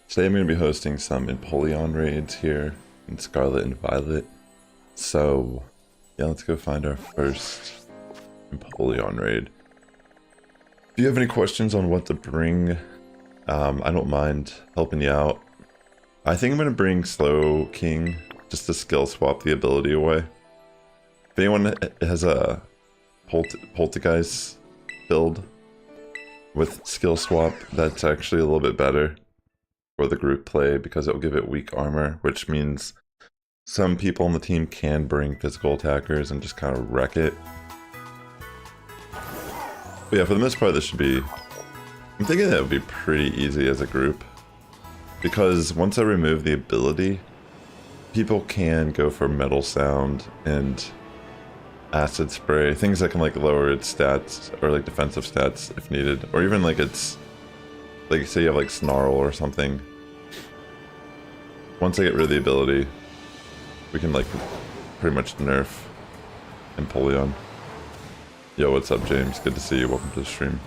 Today I'm going to be hosting some Empoleon raids here in Scarlet and Violet. So, yeah, let's go find our first Empoleon raid. If you have any questions on what to bring, I don't mind helping you out. I think I'm going to bring Slow King, just to skill swap the ability away. If anyone has a Poltergeist build with skill swap, that's actually a little bit better for the group play because it will give it weak armor, which means some people on the team can bring physical attackers and just kind of wreck it. But yeah, for the most part, this should be... I'm thinking that would be pretty easy as a group, because once I remove the ability, people can go for Metal Sound and Acid Spray, things that can like lower its stats or like defensive stats if needed, or even like its, like say you have like Snarl or something. Once I get rid of the ability, we can like pretty much nerf Empoleon. Yo, what's up, James? Good to see you. Welcome to the stream.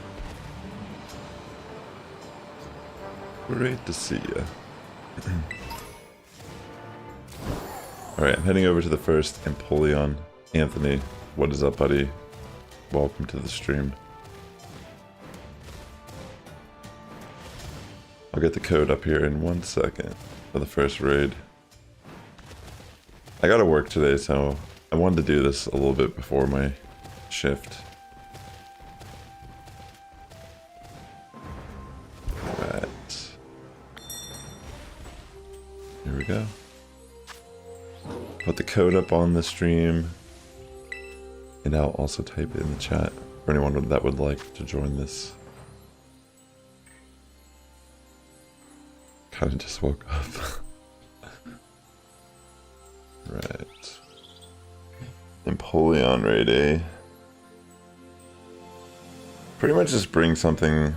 Great to see you. Alright, I'm heading over to the first Empoleon. Anthony, what is up, buddy? Welcome to the stream. I'll get the code up here in 1 second for the first raid. I gotta work today, so I wanted to do this a little bit before my shift. Alright. Here we go. Put the code up on the stream. And I'll also type it in the chat for anyone that would like to join this. Kinda just woke up. Right. Empoleon raid, eh? Pretty much just bring something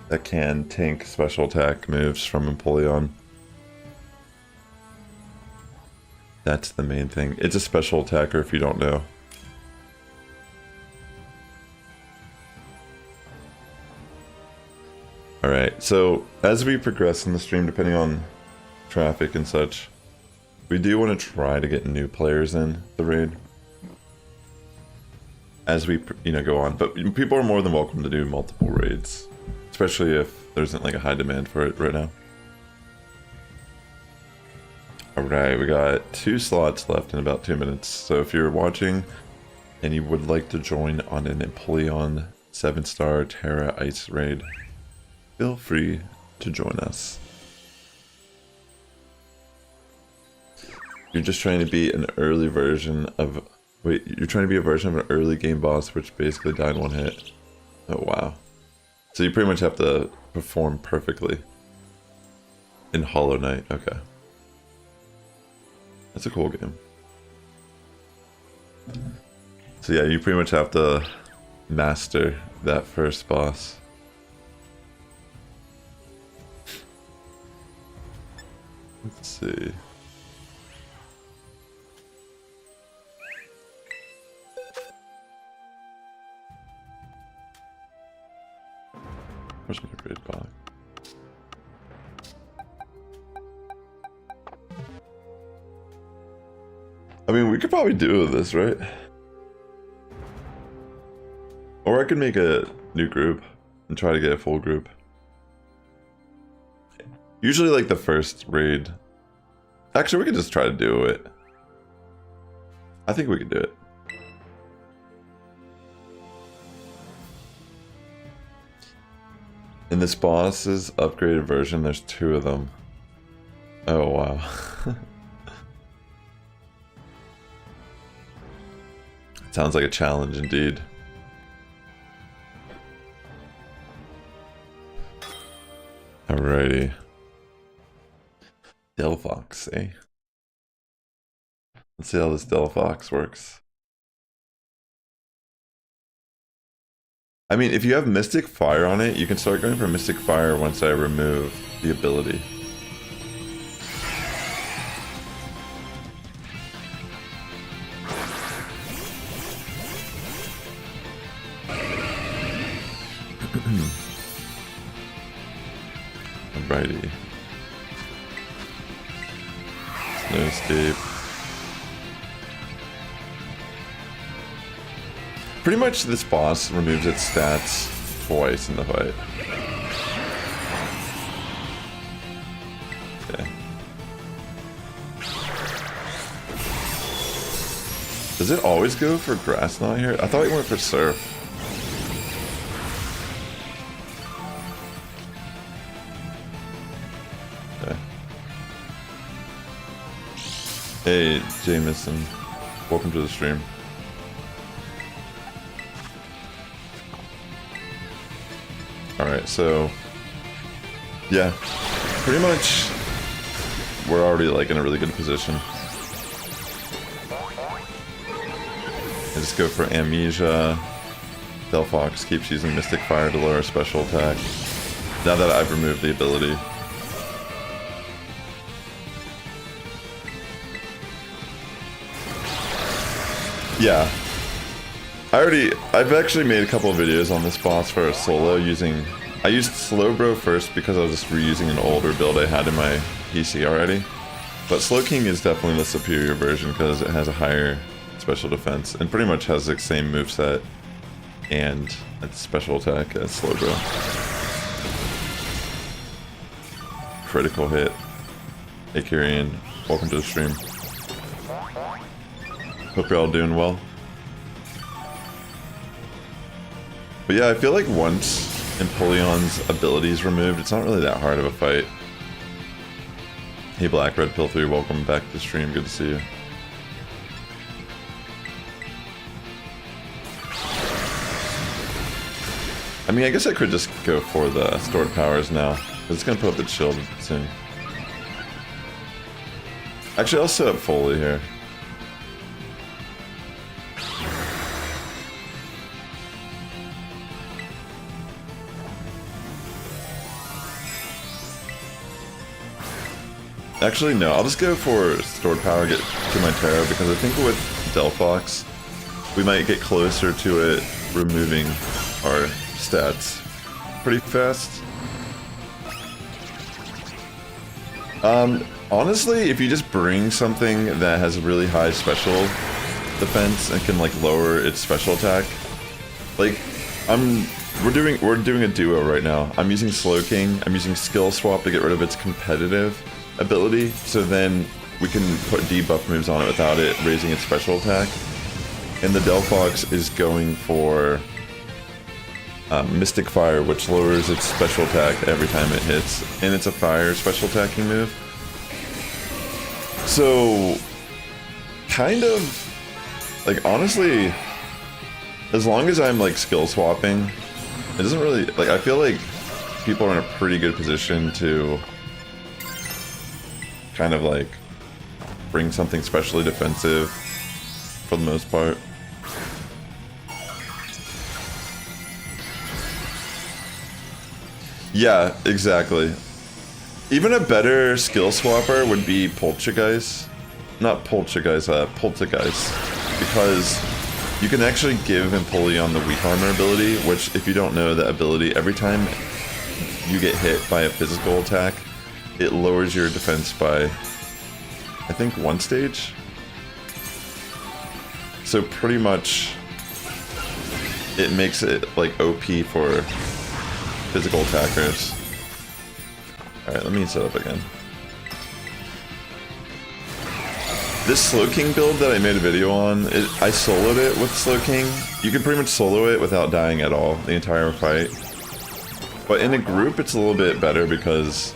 that can tank special attack moves from Empoleon. That's the main thing. It's a special attacker if you don't know. Alright, so as we progress in the stream, depending on traffic and such, we do want to try to get new players in the raid as we, go on. But people are more than welcome to do multiple raids, especially if there isn't like a high demand for it right now. Alright, we got 2 slots left in about 2 minutes. So if you're watching and you would like to join on an Empoleon 7-star Tera Ice raid, feel free to join us. You're just trying to be an early version of... Wait, you're trying to be a version of an early game boss which basically died in 1 hit. Oh wow. So you pretty much have to perform perfectly in Hollow Knight. Okay. That's a cool game. So yeah, you pretty much have to master that first boss. Let's see. Where's my raid box? I mean, we could probably do this, right? Or I could make a new group and try to get a full group. Usually like the first raid. Actually, we could just try to do it. I think we could do it. In this boss's upgraded version, there's 2 of them. Oh, wow. Sounds like a challenge indeed. Alrighty. Delphox, eh? Let's see how this Delphox works. I mean, if you have Mystic Fire on it, you can start going for Mystic Fire once I remove the ability. Alrighty. Snowscape. Pretty much this boss removes its stats twice in the fight. Okay. Does it always go for grass knot here? I thought it went for surf. Okay. Hey, Jameson. Welcome to the stream. Alright, so yeah, pretty much we're already like in a really good position. I just go for Amnesia. Delphox keeps using Mystic Fire to lower special attack. Now that I've removed the ability. Yeah. I've actually made a couple of videos on this boss for a solo using... I used Slowbro first because I was just reusing an older build I had in my PC already. But Slowking is definitely the superior version because it has a higher special defense and pretty much has the same moveset and its special attack as Slowbro. Critical hit. Hey Kyrian, welcome to the stream. Hope you're all doing well. But yeah, I feel like once Empoleon's ability is removed, it's not really that hard of a fight. Hey Black Red Pill 3, welcome back to the stream, good to see you. I mean, I guess I could just go for the stored powers now, because it's going to put up the shield soon. Actually, I'll set up Foley here. Actually, no, I'll just go for stored power, get to my Tera, because I think with Delphox, we might get closer to it removing our stats pretty fast. Honestly, if you just bring something that has a really high special defense and can like lower its special attack, like we're doing a duo right now. I'm using Slowking, I'm using Skill Swap to get rid of its competitive ability, so then we can put debuff moves on it without it raising its special attack. And the Delphox is going for Mystic Fire, which lowers its special attack every time it hits, and it's a fire special attacking move. So, kind of, like, honestly, as long as I'm like skill swapping, it doesn't really, like, I feel like people are in a pretty good position to kind of like bring something specially defensive for the most part. Yeah, exactly. Even a better skill swapper would be Poltergeist. Not Poltergeist, Poltergeist. Because you can actually give Empoleon the weak armor ability, which, if you don't know that ability, every time you get hit by a physical attack, it lowers your defense by, I think, 1 stage. So pretty much, it makes it like OP for physical attackers. Alright, let me set up again. This Slowking build that I made a video on, I soloed it with Slowking. You can pretty much solo it without dying at all, the entire fight. But in a group, it's a little bit better because,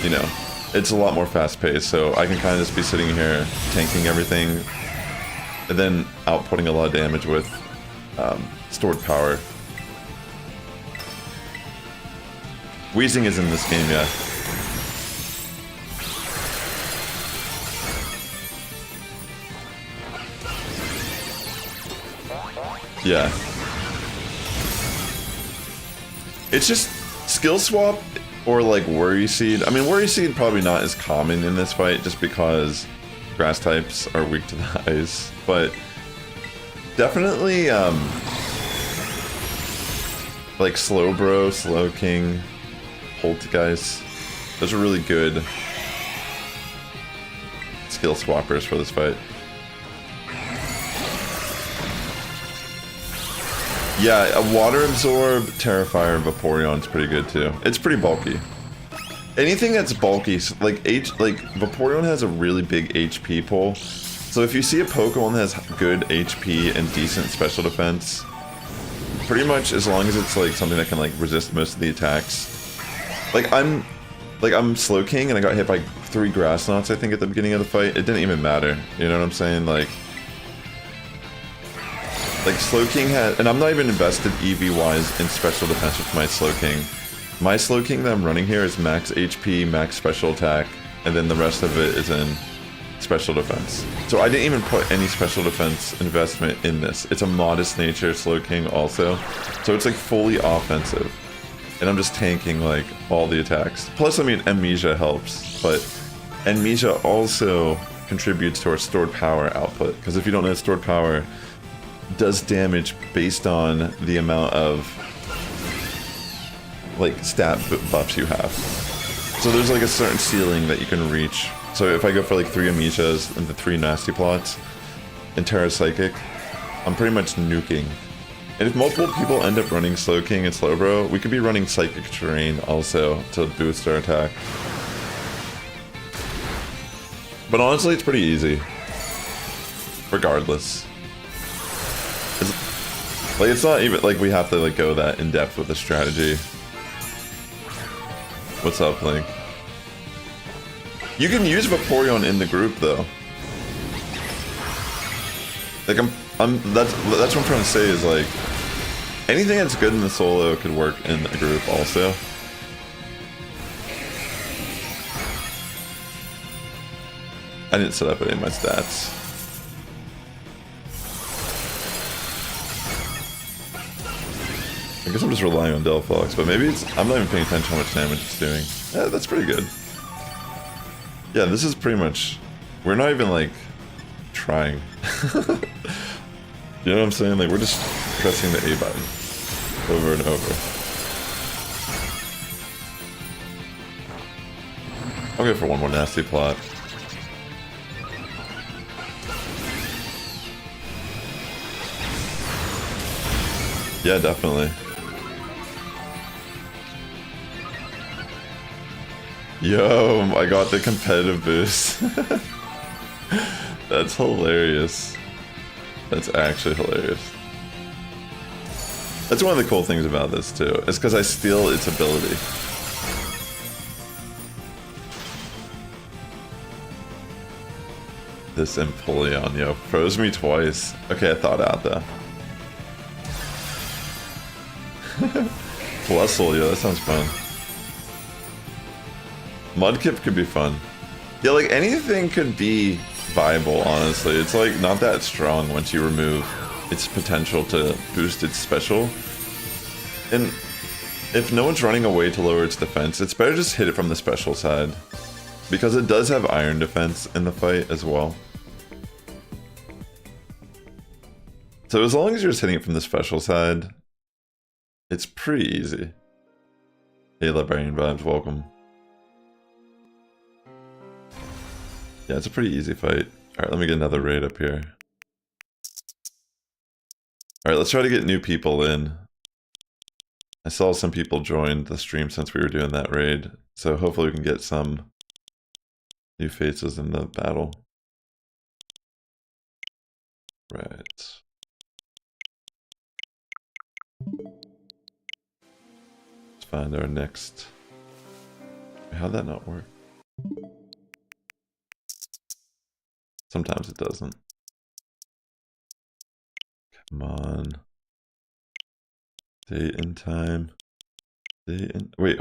you know, it's a lot more fast-paced, so I can kind of just be sitting here tanking everything and then outputting a lot of damage with stored power. Wheezing is in this game, yeah. Yeah. It's just skill swap or like Worry Seed. I mean, Worry Seed probably not as common in this fight just because grass types are weak to the ice, but definitely like Slowbro, Slowking, Poltergeist. Those are really good skill swappers for this fight. Yeah, a Water Absorb, Terrifier, Vaporeon's pretty good too. It's pretty bulky. Anything that's bulky, like Vaporeon has a really big HP pool. So if you see a Pokemon that has good HP and decent special defense, pretty much as long as it's like something that can like resist most of the attacks. I'm Slow King and I got hit by 3 Grass Knots I think at the beginning of the fight. It didn't even matter. You know what I'm saying? Like Slow King had, and I'm not even invested EV wise in special defense with my Slow King. My Slow King that I'm running here is max HP, max special attack, and then the rest of it is in special defense. So I didn't even put any special defense investment in this. It's a modest nature Slow King also. So it's like fully offensive. And I'm just tanking like all the attacks. Plus, I mean, Amnesia helps, but Amnesia also contributes to our stored power output. Because if you don't know, stored power does damage based on the amount of like stat buffs you have. So there's like a certain ceiling that you can reach. So if I go for like 3 Amnesias and the 3 Nasty Plots and Tera Psychic, I'm pretty much nuking. And if multiple people end up running Slow King and Slowbro, we could be running Psychic Terrain also to boost our attack. But honestly, it's pretty easy. Regardless. It's not even like we have to like go that in depth with the strategy. What's up, Link? You can use Vaporeon in the group though. Like that's what I'm trying to say is like anything that's good in the solo could work in the group also. I didn't set up any of my stats. I guess I'm just relying on Delphox, but maybe I'm not even paying attention to how much damage it's doing. Yeah, that's pretty good. Yeah, this is pretty much... We're not even, like, trying. You know what I'm saying? Like, we're just pressing the A button over and over. I'll go for one more Nasty Plot. Yeah, definitely. Yo, I got the competitive boost. That's hilarious. That's actually hilarious. That's one of the cool things about this too. It's because I steal its ability. This Empoleon, yo, froze me twice. Okay, I thought out though. Wessel, yo, that sounds fun. Mudkip could be fun. Yeah, like anything could be viable, honestly. It's like not that strong once you remove its potential to boost its special. And if no one's running away to lower its defense, it's better just hit it from the special side. Because it does have iron defense in the fight as well. So as long as you're just hitting it from the special side, it's pretty easy. Hey, Librarian Vibes, welcome. Yeah, it's a pretty easy fight. Alright, let me get another raid up here. Alright, let's try to get new people in. I saw some people join the stream since we were doing that raid, so hopefully we can get some new faces in the battle. Right. Let's find our next... How'd that not work? Sometimes it doesn't. Come on. Date and time. Date and... Wait,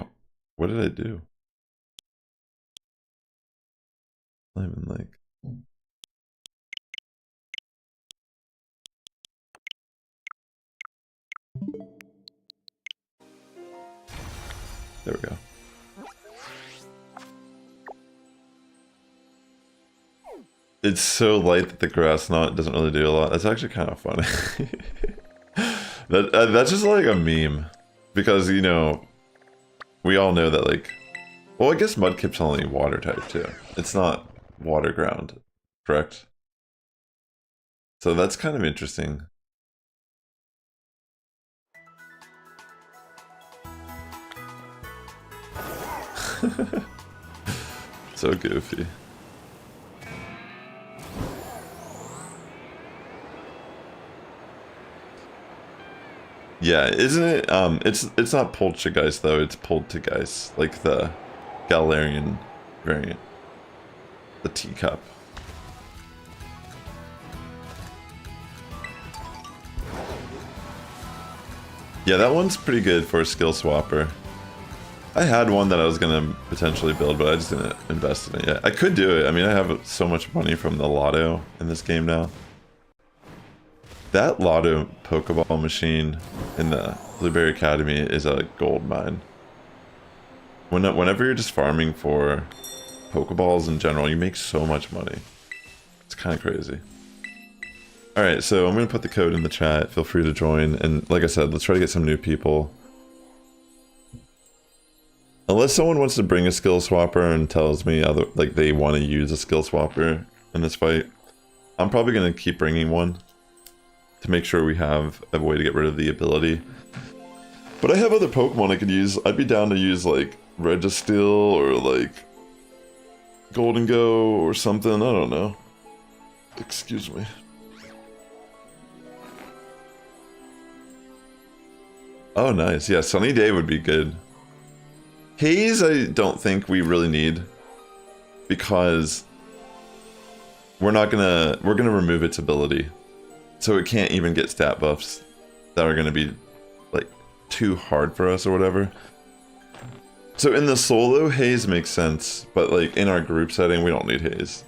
what did I do? Not even like... There we go. It's so light that the grass knot doesn't really do a lot. That's actually kind of funny. That's just like a meme. Because, you know, we all know that, like, well, I guess Mudkip's only water type too. It's not water ground, correct? So that's kind of interesting. So goofy. Yeah, isn't it? It's not Poltergeist though. It's Poltergeist, like the Galarian variant, the teacup. Yeah, that one's pretty good for a skill swapper. I had one that I was gonna potentially build, but I just didn't invest in it yet. I could do it. I mean, I have so much money from the lotto in this game now. That lotto Pokeball machine in the Blueberry Academy is a gold mine. Whenever you're just farming for Pokeballs in general, you make so much money. It's kind of crazy. Alright, so I'm going to put the code in the chat. Feel free to join. And like I said, let's try to get some new people. Unless someone wants to bring a skill swapper and tells me like they want to use a skill swapper in this fight, I'm probably going to keep bringing one to make sure we have a way to get rid of the ability. But I have other Pokemon I could use. I'd be down to use like Registeel or like Golden Go or something. I don't know. Excuse me. Oh, nice. Yeah, Sunny Day would be good. Haze, I don't think we really need, because we're gonna remove its ability, so it can't even get stat buffs that are gonna be like too hard for us or whatever. So in the solo, Haze makes sense, but like in our group setting, we don't need Haze.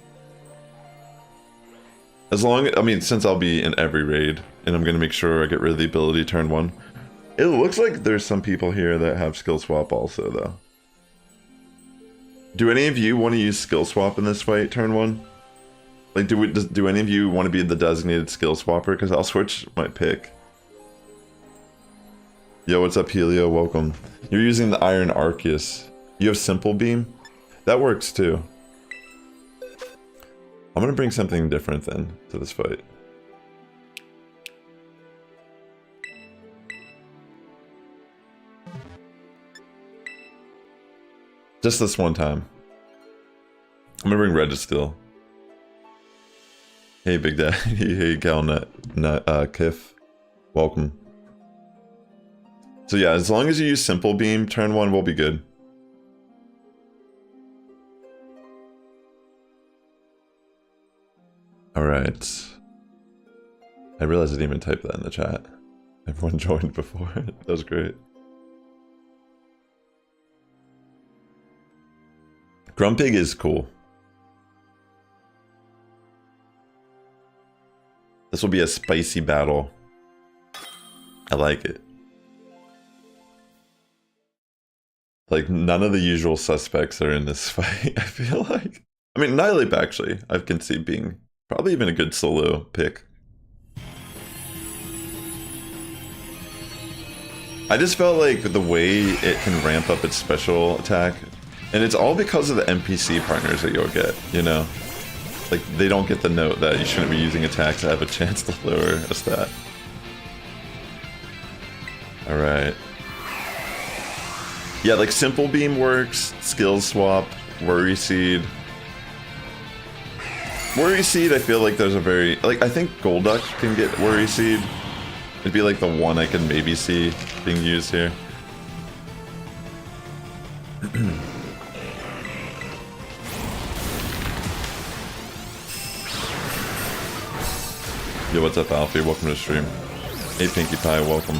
As long, I mean, since I'll be in every raid, and I'm gonna make sure I get rid of the ability turn 1. It looks like there's some people here that have skill swap also, though. Do any of you want to use skill swap in this fight, turn 1? Like, do any of you want to be the designated skill swapper? Because I'll switch my pick. Yo, what's up, Helio? Welcome. You're using the Iron Arceus. You have Simple Beam? That works, too. I'm gonna bring something different, then, to this fight. Just this one time. I'm gonna bring Registeel. Hey, Big Daddy. Hey, Galnut. Kiff. Welcome. So yeah, as long as you use Simple Beam, turn 1 will be good. Alright. I realized I didn't even type that in the chat. Everyone joined before. That was great. Grumpig is cool. This will be a spicy battle. I like it. Like, none of the usual suspects are in this fight, I feel like. I mean, Nihilip actually, I can see being probably even a good solo pick. I just felt like the way it can ramp up its special attack, and it's all because of the NPC partners that you'll get, you know? Like, they don't get the note that you shouldn't be using attacks that have a chance to lower a stat. Alright. Yeah, like, Simple Beam works, Skill Swap, Worry Seed. Worry Seed, I feel like there's a very... Like, I think Golduck can get Worry Seed. It'd be like the one I can maybe see being used here. Yo, what's up, Alfie? Welcome to the stream. Hey, Pinkie Pie, welcome.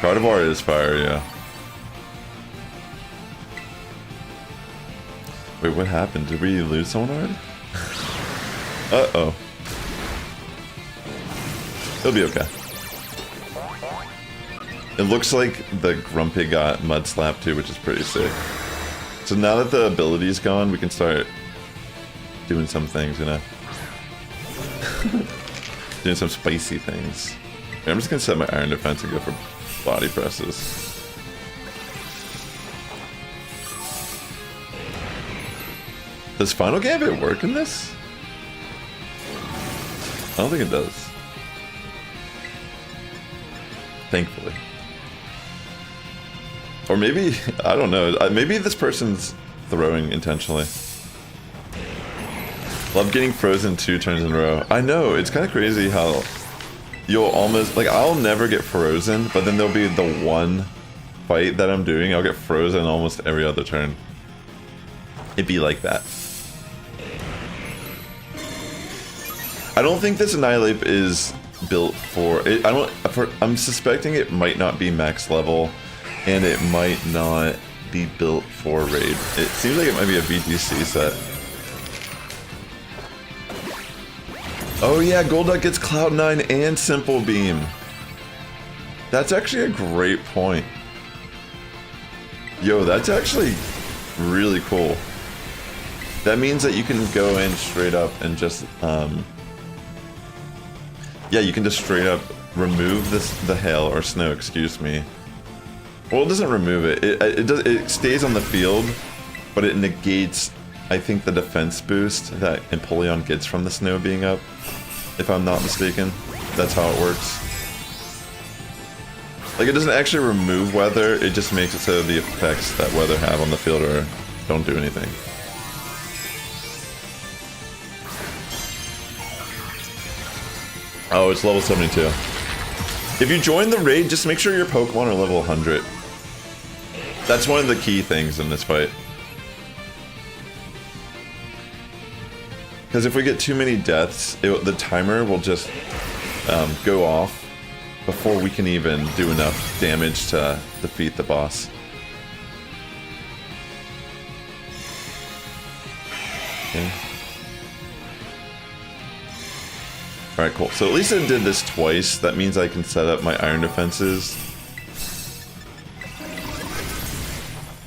Gardevoir is fire, yeah. Wait, what happened? Did we lose someone already? Uh-oh. It'll be okay. It looks like the Grumpig got Mud Slapped too, which is pretty sick. So now that the ability's gone, we can start doing some things, you know? Doing some spicy things. I'm just gonna set my Iron Defense and go for body presses. Does Final Gambit work in this? I don't think it does. Thankfully. Or maybe, I don't know, maybe this person's throwing intentionally. Love getting frozen 2 turns in a row. I know, it's kind of crazy how you'll almost, like, I'll never get frozen, but then there'll be the one fight that I'm doing, I'll get frozen almost every other turn. It'd be like that. I don't think this Annihilate is built for it. I'm suspecting it might not be max level, and it might not be built for raid. It seems like it might be a VGC set. Oh yeah, Golduck gets Cloud9 and Simple Beam. That's actually a great point. Yo, that's actually really cool. That means that you can go in straight up and just, yeah, you can just straight up remove the hail or snow, excuse me. Well, it doesn't remove it. It stays on the field, but it negates, I think, the defense boost that Empoleon gets from the snow being up. If I'm not mistaken, that's how it works. Like, it doesn't actually remove weather, it just makes it so the effects that weather have on the field don't do anything. Oh, it's level 72. If you join the raid, just make sure your Pokemon are level 100. That's one of the key things in this fight. Because if we get too many deaths, the timer will just go off before we can even do enough damage to defeat the boss. Okay. Alright, cool. So at least I did this twice. That means I can set up my iron defenses.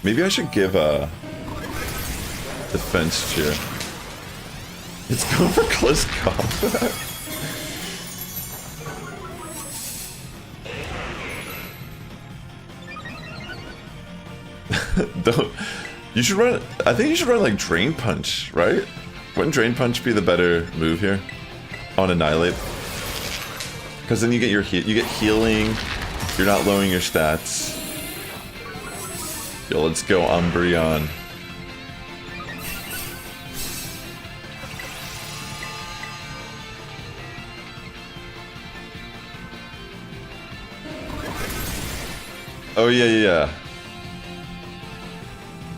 Maybe I should give a defense cheer. It's going for close combat. Don't. You should run. I think you should run like Drain Punch, right? Wouldn't Drain Punch be the better move here on Annihilate? Because then you get healing. You're not lowering your stats. Yo, let's go Umbreon. Oh yeah.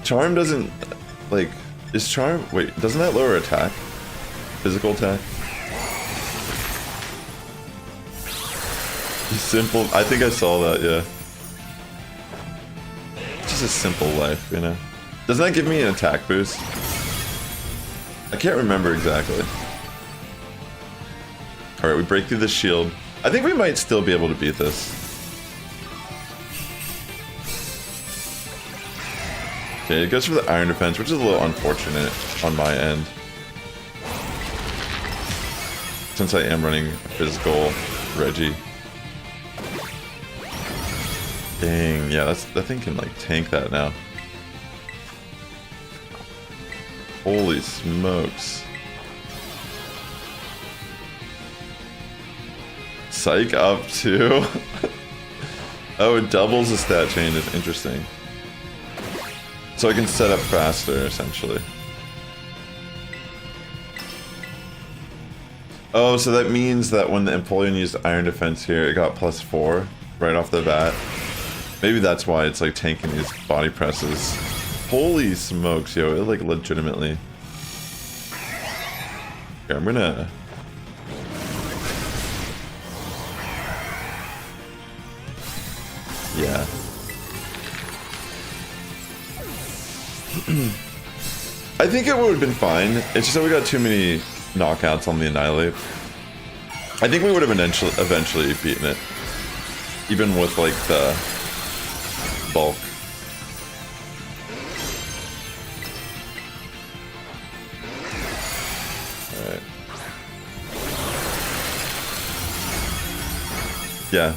Charm doesn't, like, is Charm, wait, doesn't that lower attack? Physical attack? Simple, I think I saw that, yeah. Just a simple life, you know? Doesn't that give me an attack boost? I can't remember exactly. Alright, we break through the shield. I think we might still be able to beat this. Okay, it goes for the iron defense, which is a little unfortunate on my end. Since I am running a physical Reggie. Dang, yeah, that thing can like tank that now. Holy smokes. Psych up too? Oh, it doubles the stat chain, is interesting. So I can set up faster, essentially. Oh, so that means that when the Empoleon used Iron Defense here, it got +4 right off the bat. Maybe that's why it's like tanking these body presses. Holy smokes, yo, it like legitimately. Here, I'm gonna... Yeah. I think it would have been fine. It's just that we got too many knockouts on the Annihilate. I think we would have eventually beaten it. Even with like the bulk. Alright. Yeah.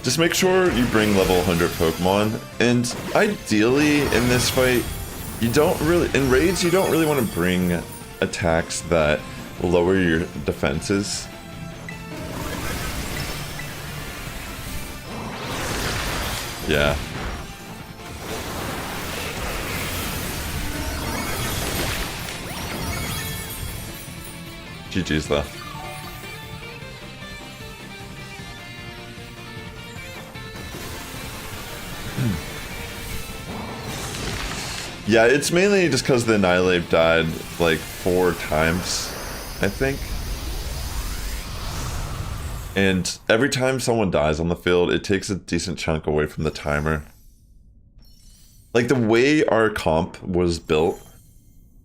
Just make sure you bring level 100 Pokemon, and ideally in this fight, You don't really, in raids, you don't really want to bring attacks that lower your defenses. Yeah. GG's though. Yeah, it's mainly just because the Annihilate died like 4 times, I think. And every time someone dies on the field, it takes a decent chunk away from the timer. Like the way our comp was built,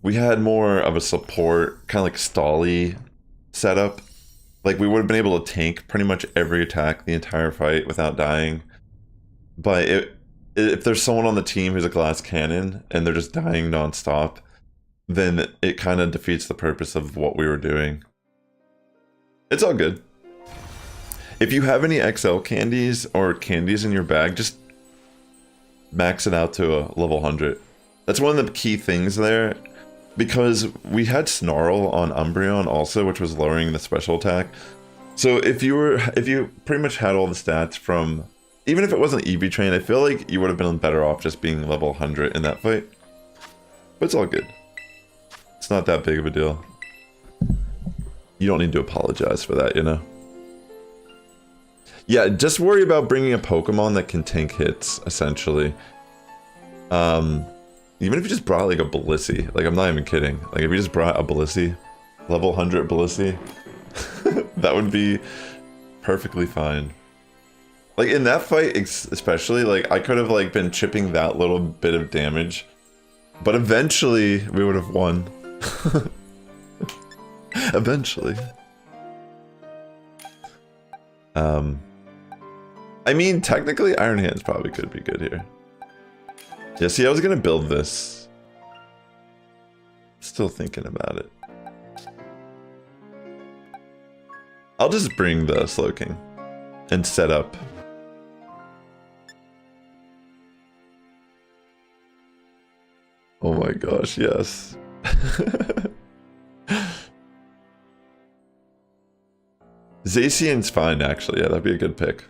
we had more of a support, kind of like stall-y setup. Like we would have been able to tank pretty much every attack the entire fight without dying. But if there's someone on the team who's a glass cannon and they're just dying nonstop, then it kind of defeats the purpose of what we were doing. It's all good. If you have any XL candies or candies in your bag, just max it out to a level 100. That's one of the key things there, because we had Snarl on Umbreon also, which was lowering the special attack. So if you pretty much had all the stats from, even if it wasn't EV trained, I feel like you would have been better off just being level 100 in that fight. But it's all good. It's not that big of a deal. You don't need to apologize for that, you know? Yeah, just worry about bringing a Pokemon that can tank hits, essentially. Even if you just brought like a Blissey, like I'm not even kidding. Like if you just brought a Blissey, level 100 Blissey, that would be perfectly fine. Like in that fight especially, like I could have like been chipping that little bit of damage, but eventually we would have won. Eventually. I mean, technically Iron Hands probably could be good here. Yeah, see, I was gonna build this. Still thinking about it. I'll just bring the Slowking and set up. Oh my gosh, yes. Zacian's fine, actually. Yeah, that'd be a good pick.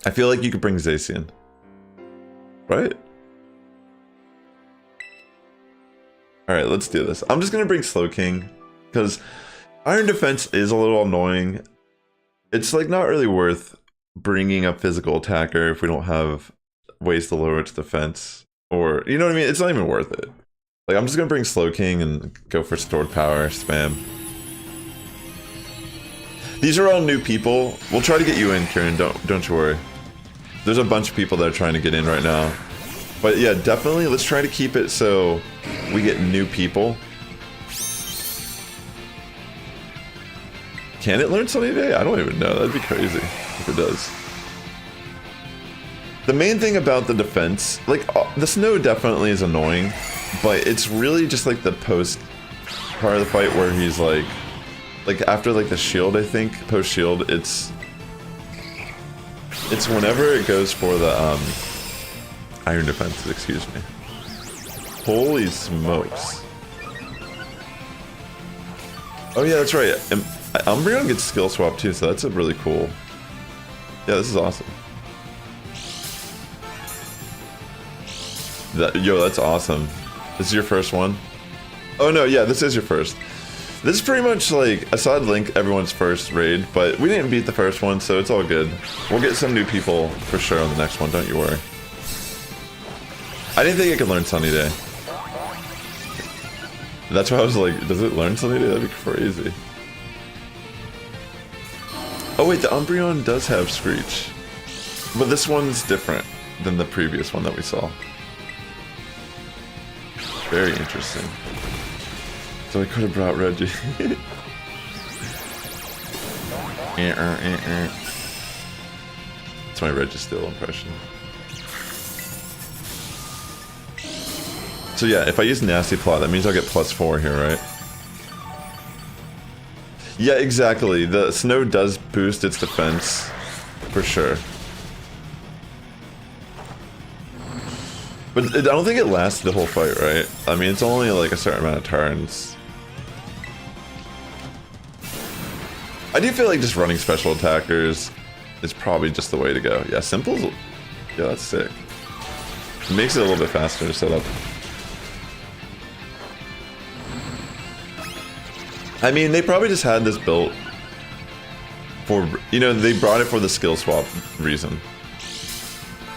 I feel like you could bring Zacian. Right? Alright, let's do this. I'm just gonna bring Slowking, because Iron Defense is a little annoying. It's like not really worth bringing a physical attacker if we don't have ways to lower its defense. Or, you know what I mean? It's not even worth it. Like, I'm just gonna bring Slowking and go for stored power, spam. These are all new people. We'll try to get you in, Kieran, don't you worry. There's a bunch of people that are trying to get in right now. But yeah, definitely, let's try to keep it so we get new people. Can it learn Sunny Day? I don't even know. That'd be crazy if it does. The main thing about the defense, like, the snow definitely is annoying, but it's really just like the post part of the fight where he's like after like the shield, I think, post shield, it's whenever it goes for the iron defenses, excuse me. Holy smokes. Oh yeah, that's right. Umbreon gets skill swap too, so that's a really cool. Yeah, this is awesome. Yo, that's awesome. This is your first one? Oh no, yeah, this is your first. This is pretty much like, aside Link, everyone's first raid, but we didn't beat the first one, so it's all good. We'll get some new people for sure on the next one, don't you worry. I didn't think it could learn Sunny Day. That's why I was like, does it learn Sunny Day? That'd be crazy. Oh wait, the Umbreon does have Screech. But this one's different than the previous one that we saw. Very interesting. So I could have brought Reggie. That's my Registeel impression. So yeah, if I use Nasty Plot, that means I'll get +4 here, right? Yeah, exactly. The snow does boost its defense, for sure. But I don't think it lasts the whole fight, right? I mean, it's only like a certain amount of turns. I do feel like just running special attackers is probably just the way to go. Yeah, simple's... Yeah, that's sick. It makes it a little bit faster to set up. I mean, they probably just had this built for, you know, they brought it for the skill swap reason.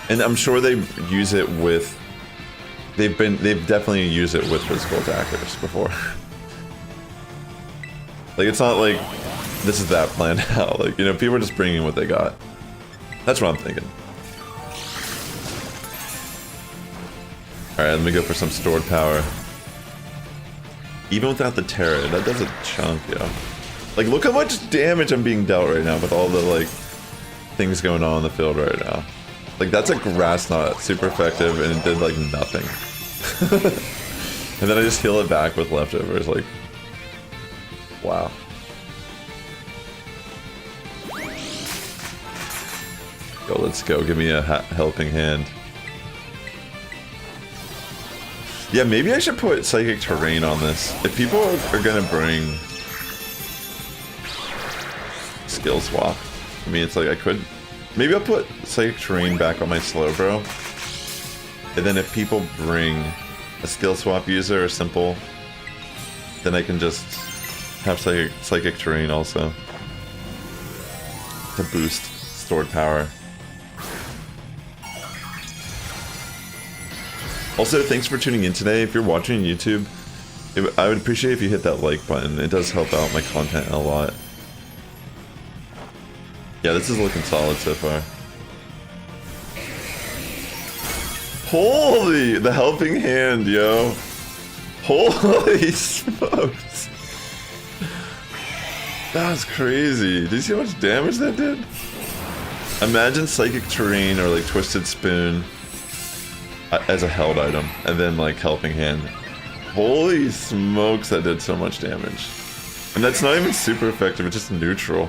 And I'm sure they use it with, they've definitely used it with physical attackers before. Like, it's not like this is that planned out. Like, you know, people are just bringing what they got. That's what I'm thinking. Alright, let me go for some stored power. Even without the Tera, that does a chunk, yo. Like, look how much damage I'm being dealt right now with all the, like, things going on in the field right now. Like, that's a grass knot, super effective, and it did, like, nothing. And then I just heal it back with leftovers, like... Wow. Yo, let's go, give me a helping hand. Yeah, maybe I should put Psychic Terrain on this. If people are gonna bring skill swap, I mean, it's like I could... Maybe I'll put Psychic Terrain back on my Slowbro. And then if people bring a skill swap user or simple, then I can just have Psychic Terrain also. To boost stored power. Also, thanks for tuning in today. If you're watching on YouTube, I would appreciate if you hit that like button. It does help out my content a lot. Yeah, this is looking solid so far. Holy, the helping hand, yo. Holy smokes. That was crazy. Did you see how much damage that did? Imagine Psychic Terrain or like Twisted Spoon as a held item, and then like helping hand. Holy smokes, that did so much damage. And that's not even super effective, it's just neutral.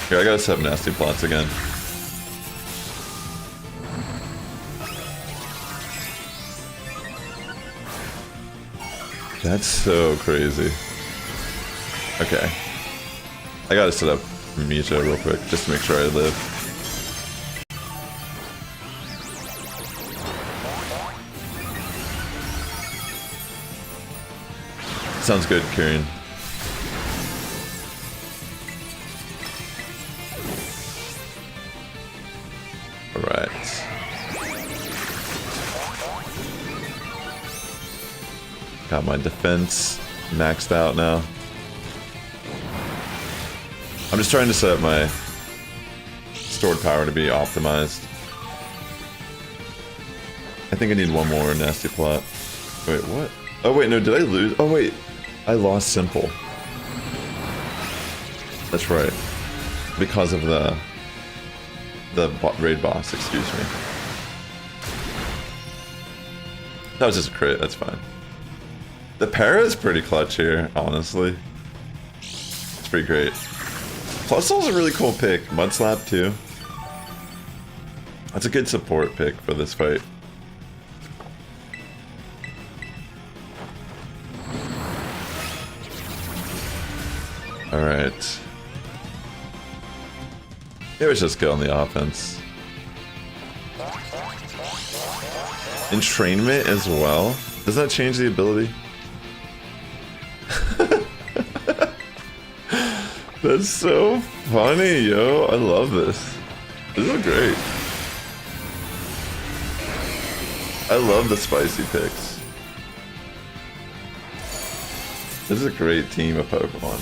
Here, I gotta set up nasty plots again. That's so crazy. Okay. I gotta set up Mita real quick, just to make sure I live. Sounds good, Kieran. Alright. Got my defense maxed out now. I'm just trying to set up my stored power to be optimized. I think I need one more nasty plot. Wait, what? Oh wait, no, did I lose? Oh wait, I lost simple. That's right. Because of the raid boss, excuse me. That was just a crit, that's fine. The para is pretty clutch here, honestly. It's pretty great. Plus Soul's a really cool pick. Mudslap too. That's a good support pick for this fight. Alright. Maybe let's just go on the offense. Entrainment as well? Doesn't that change the ability? That's so funny, yo. I love this. This is great. I love the spicy picks. This is a great team of Pokemon.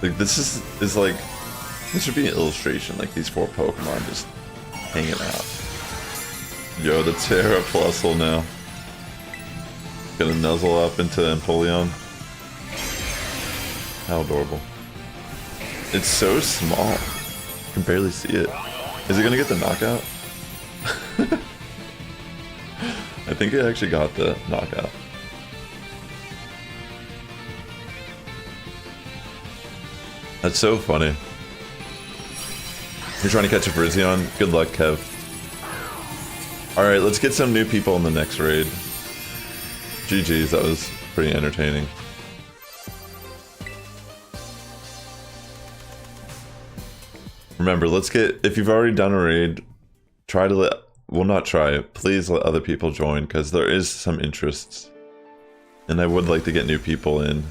Like this is like, this should be an illustration, like these four Pokemon just hanging out. Yo, the Tera Plusle now. Gonna nuzzle up into Empoleon. How adorable. It's so small. You can barely see it. Is it gonna get the knockout? I think it actually got the knockout. That's so funny. You're trying to catch a Virizion? Good luck, Kev. Alright, let's get some new people in the next raid. GG's, that was pretty entertaining. Remember, let's get, if you've already done a raid, try to let, well not try, please let other people join, because there is some interest. And I would like to get new people in.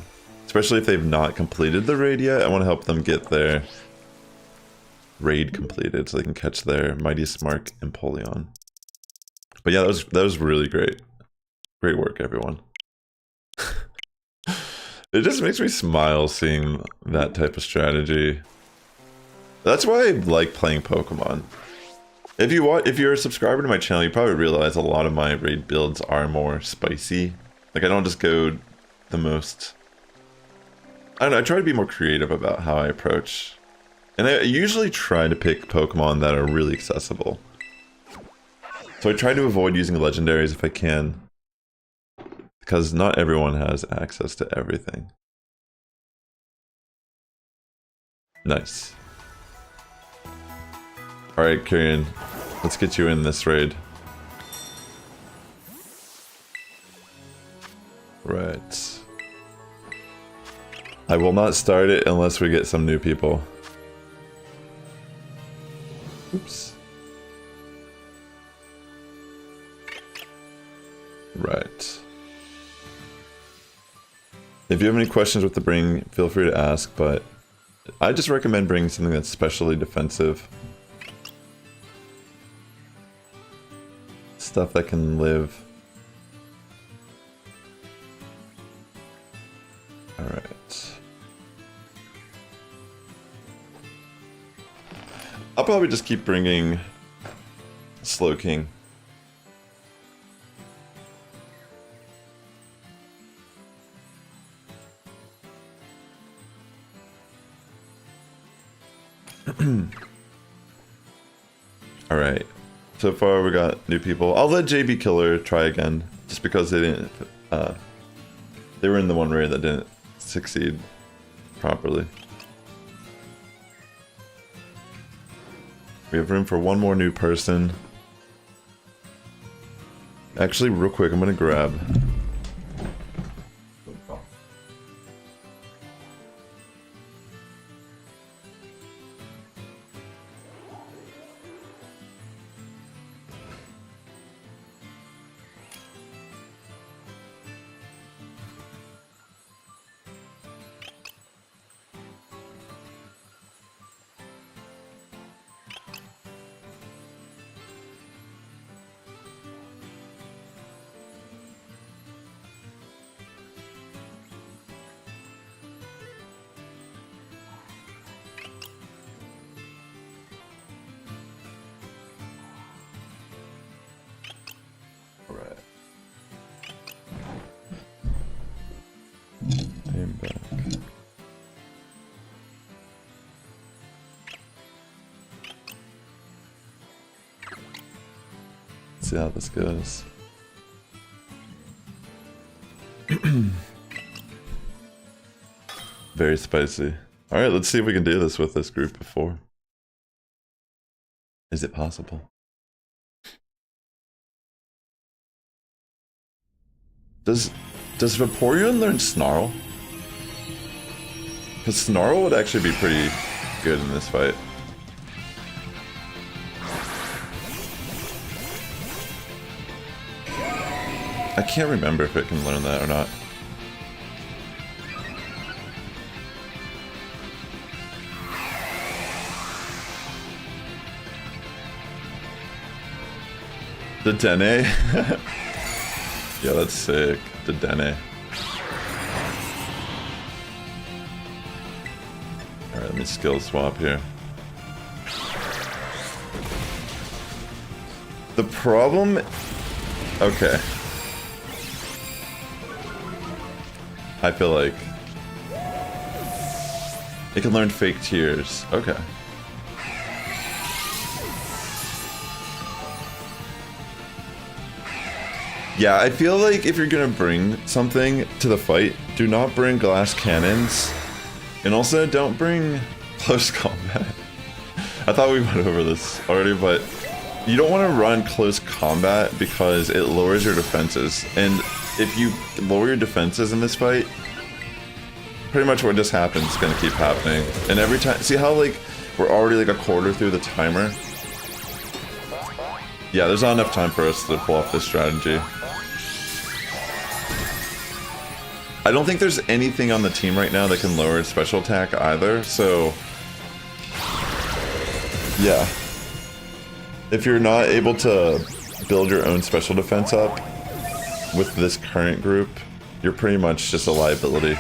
Especially if they've not completed the raid yet, I want to help them get their raid completed so they can catch their Mightiest Mark Empoleon. But yeah, that was really great. Great work, everyone. It just makes me smile seeing that type of strategy. That's why I like playing Pokemon. If you're a subscriber to my channel, you probably realize a lot of my raid builds are more spicy. Like I don't just go the most. I don't know, I try to be more creative about how I approach. And I usually try to pick Pokemon that are really accessible. So I try to avoid using legendaries if I can. Because not everyone has access to everything. Nice. Alright, Kyrian, let's get you in this raid. Right. I will not start it unless we get some new people. Oops. Right. If you have any questions with the bring, feel free to ask, but I just recommend bringing something that's specially defensive. Stuff that can live. Alright. I'll probably just keep bringing Slowking. Alright. So far we got new people. I'll let JB Killer try again, just because they didn't, they were in the one raid that didn't succeed properly. We have room for one more new person. Actually, real quick, I'm gonna grab. See how this goes. Very spicy. Alright, let's see if we can do this with this group before. Is it possible? Does Vaporeon learn Snarl? Because Snarl would actually be pretty good in this fight. I can't remember if it can learn that or not. The Dene? Yeah, that's sick. The Dene. Alright, let me skill swap here. The problem... Okay. I feel like it can learn fake tears. Okay. Yeah, I feel like if you're gonna bring something to the fight, do not bring glass cannons, and also don't bring close combat. I thought we went over this already, but you don't want to run close combat because it lowers your defenses. And if you lower your defenses in this fight, pretty much what just happened is going to keep happening. And every time, see how like we're already like a quarter through the timer? Yeah, there's not enough time for us to pull off this strategy. I don't think there's anything on the team right now that can lower its special attack either, so yeah. If you're not able to build your own special defense up with this current group, you're pretty much just a liability.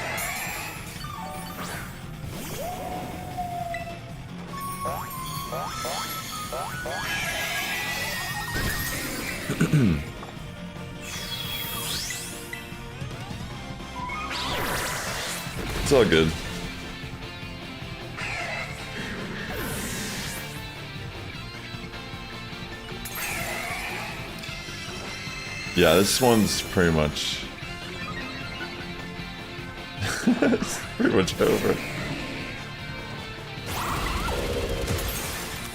It's all good. Yeah, this one's pretty much... it's pretty much over.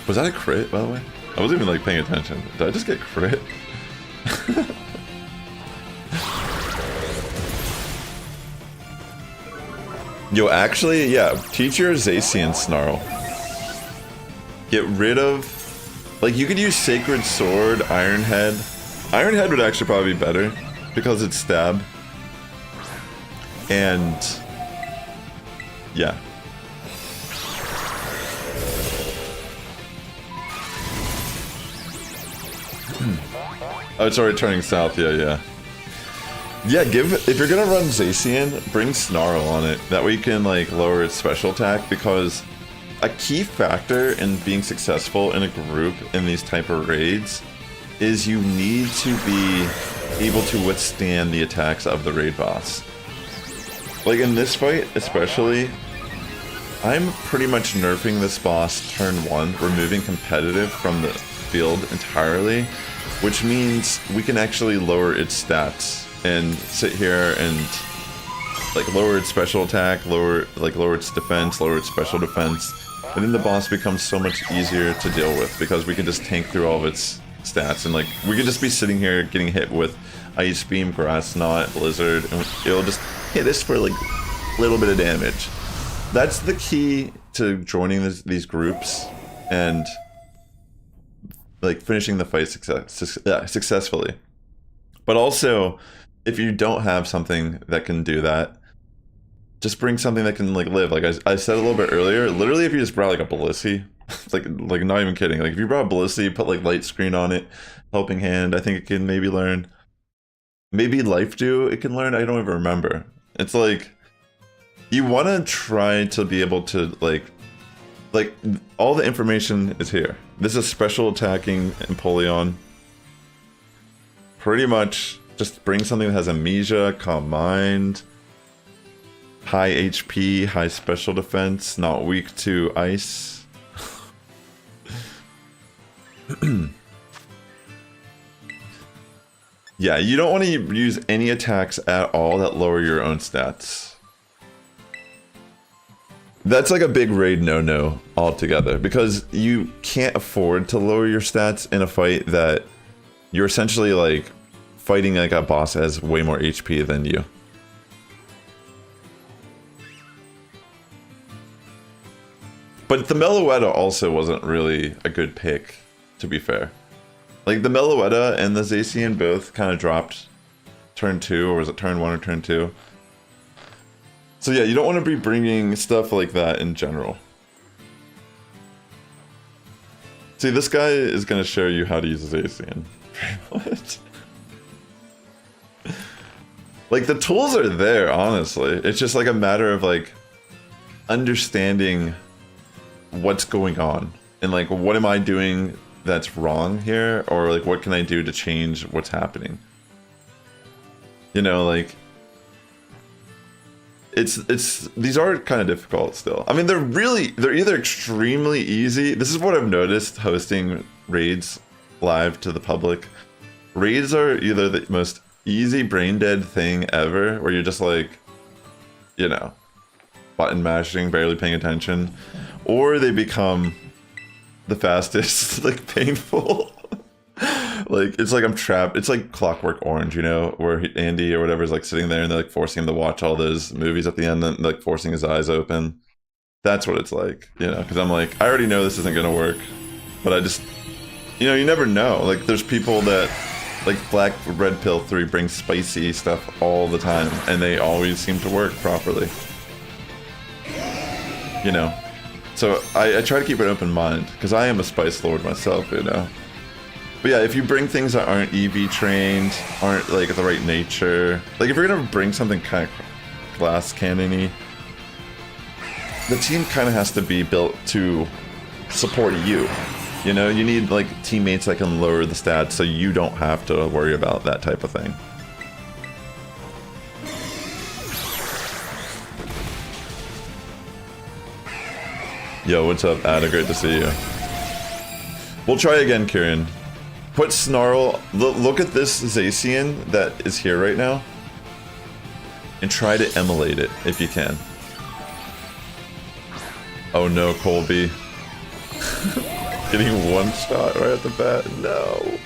Was that a crit, by the way? I wasn't even like paying attention. Did I just get crit? Yo, actually, yeah, teach your Zacian Snarl. Get rid of... like, you could use Sacred Sword, Iron Head. Iron Head would actually probably be better, because it's stab. And... yeah. Oh, it's already turning south, yeah. Yeah, if you're gonna run Zacian, bring Snarl on it. That way you can like lower its special attack, because a key factor in being successful in a group in these type of raids is you need to be able to withstand the attacks of the raid boss. Like in this fight especially, I'm pretty much nerfing this boss turn 1, removing competitive from the field entirely, which means we can actually lower its stats and sit here and like lower its special attack, lower its defense, lower its special defense, and then the boss becomes so much easier to deal with because we can just tank through all of its stats, and like we could just be sitting here getting hit with Ice Beam, Grass Knot, Blizzard, and it'll just hit us for like a little bit of damage. That's the key to joining these groups and like finishing the fight successfully. But also, if you don't have something that can do that, just bring something that can like live. Like I said a little bit earlier, literally if you just brought like a Balissi, like not even kidding, like if you brought a Balissi, put like Light Screen on it, Helping Hand, I think it can maybe learn. Maybe Life Dew it can learn, I don't even remember. It's like, you want to try to be able to like all the information is here. This is special attacking Empoleon. Pretty much just bring something that has Amnesia, Calm Mind, high HP, high special defense, not weak to ice. Yeah, you don't want to use any attacks at all that lower your own stats. That's like a big raid no-no altogether, because you can't afford to lower your stats in a fight that you're essentially like fighting like a boss that has way more HP than you. But the Meloetta also wasn't really a good pick, to be fair. Like the Meloetta and the Zacian both kind of dropped turn 2, or was it turn 1 or turn 2? So yeah, you don't want to be bringing stuff like that in general. See, this guy is going to show you how to use Zacian. What? Like, the tools are there, honestly. It's just like a matter of like understanding what's going on. And like, what am I doing that's wrong here? Or like, what can I do to change what's happening? You know, like... these are kind of difficult still. I mean, they're either extremely easy. This is what I've noticed hosting raids live to the public. Raids are either the most easy brain dead thing ever, where you're just like, you know, button mashing, barely paying attention, or they become the fastest, like painful. Like it's like I'm trapped. It's like Clockwork Orange, you know, where Andy or whatever is like sitting there and they're like forcing him to watch all those movies at the end and like forcing his eyes open. That's what it's like, you know, because I'm like, I already know this isn't gonna work, but I just, you know, you never know. Like there's people that like Black Red Pill 3 brings spicy stuff all the time and they always seem to work properly, you know. So I try to keep an open mind because I am a spice lord myself, you know. But yeah, if you bring things that aren't EV trained, aren't like the right nature, like if you're gonna bring something kind of glass cannon-y, the team kind of has to be built to support you. You know, you need like teammates that can lower the stats so you don't have to worry about that type of thing. Yo, what's up, Ada? Great to see you. We'll try again, Kieran. Put Snarl, look at this Zacian that is here right now, and try to emulate it if you can. Oh no, Colby. Getting one shot right at the bat. No.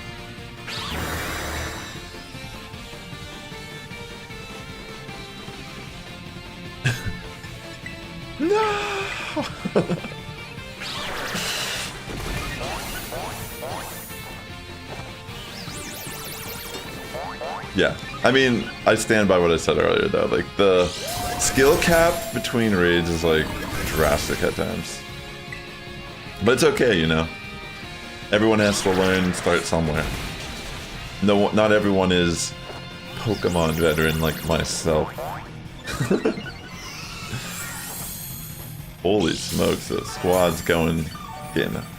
No. Yeah, I mean, I stand by what I said earlier though. Like the skill cap between raids is like drastic at times. But it's okay, you know. Everyone has to learn and start somewhere. No, not everyone is Pokemon veteran like myself. Holy smokes, the squad's getting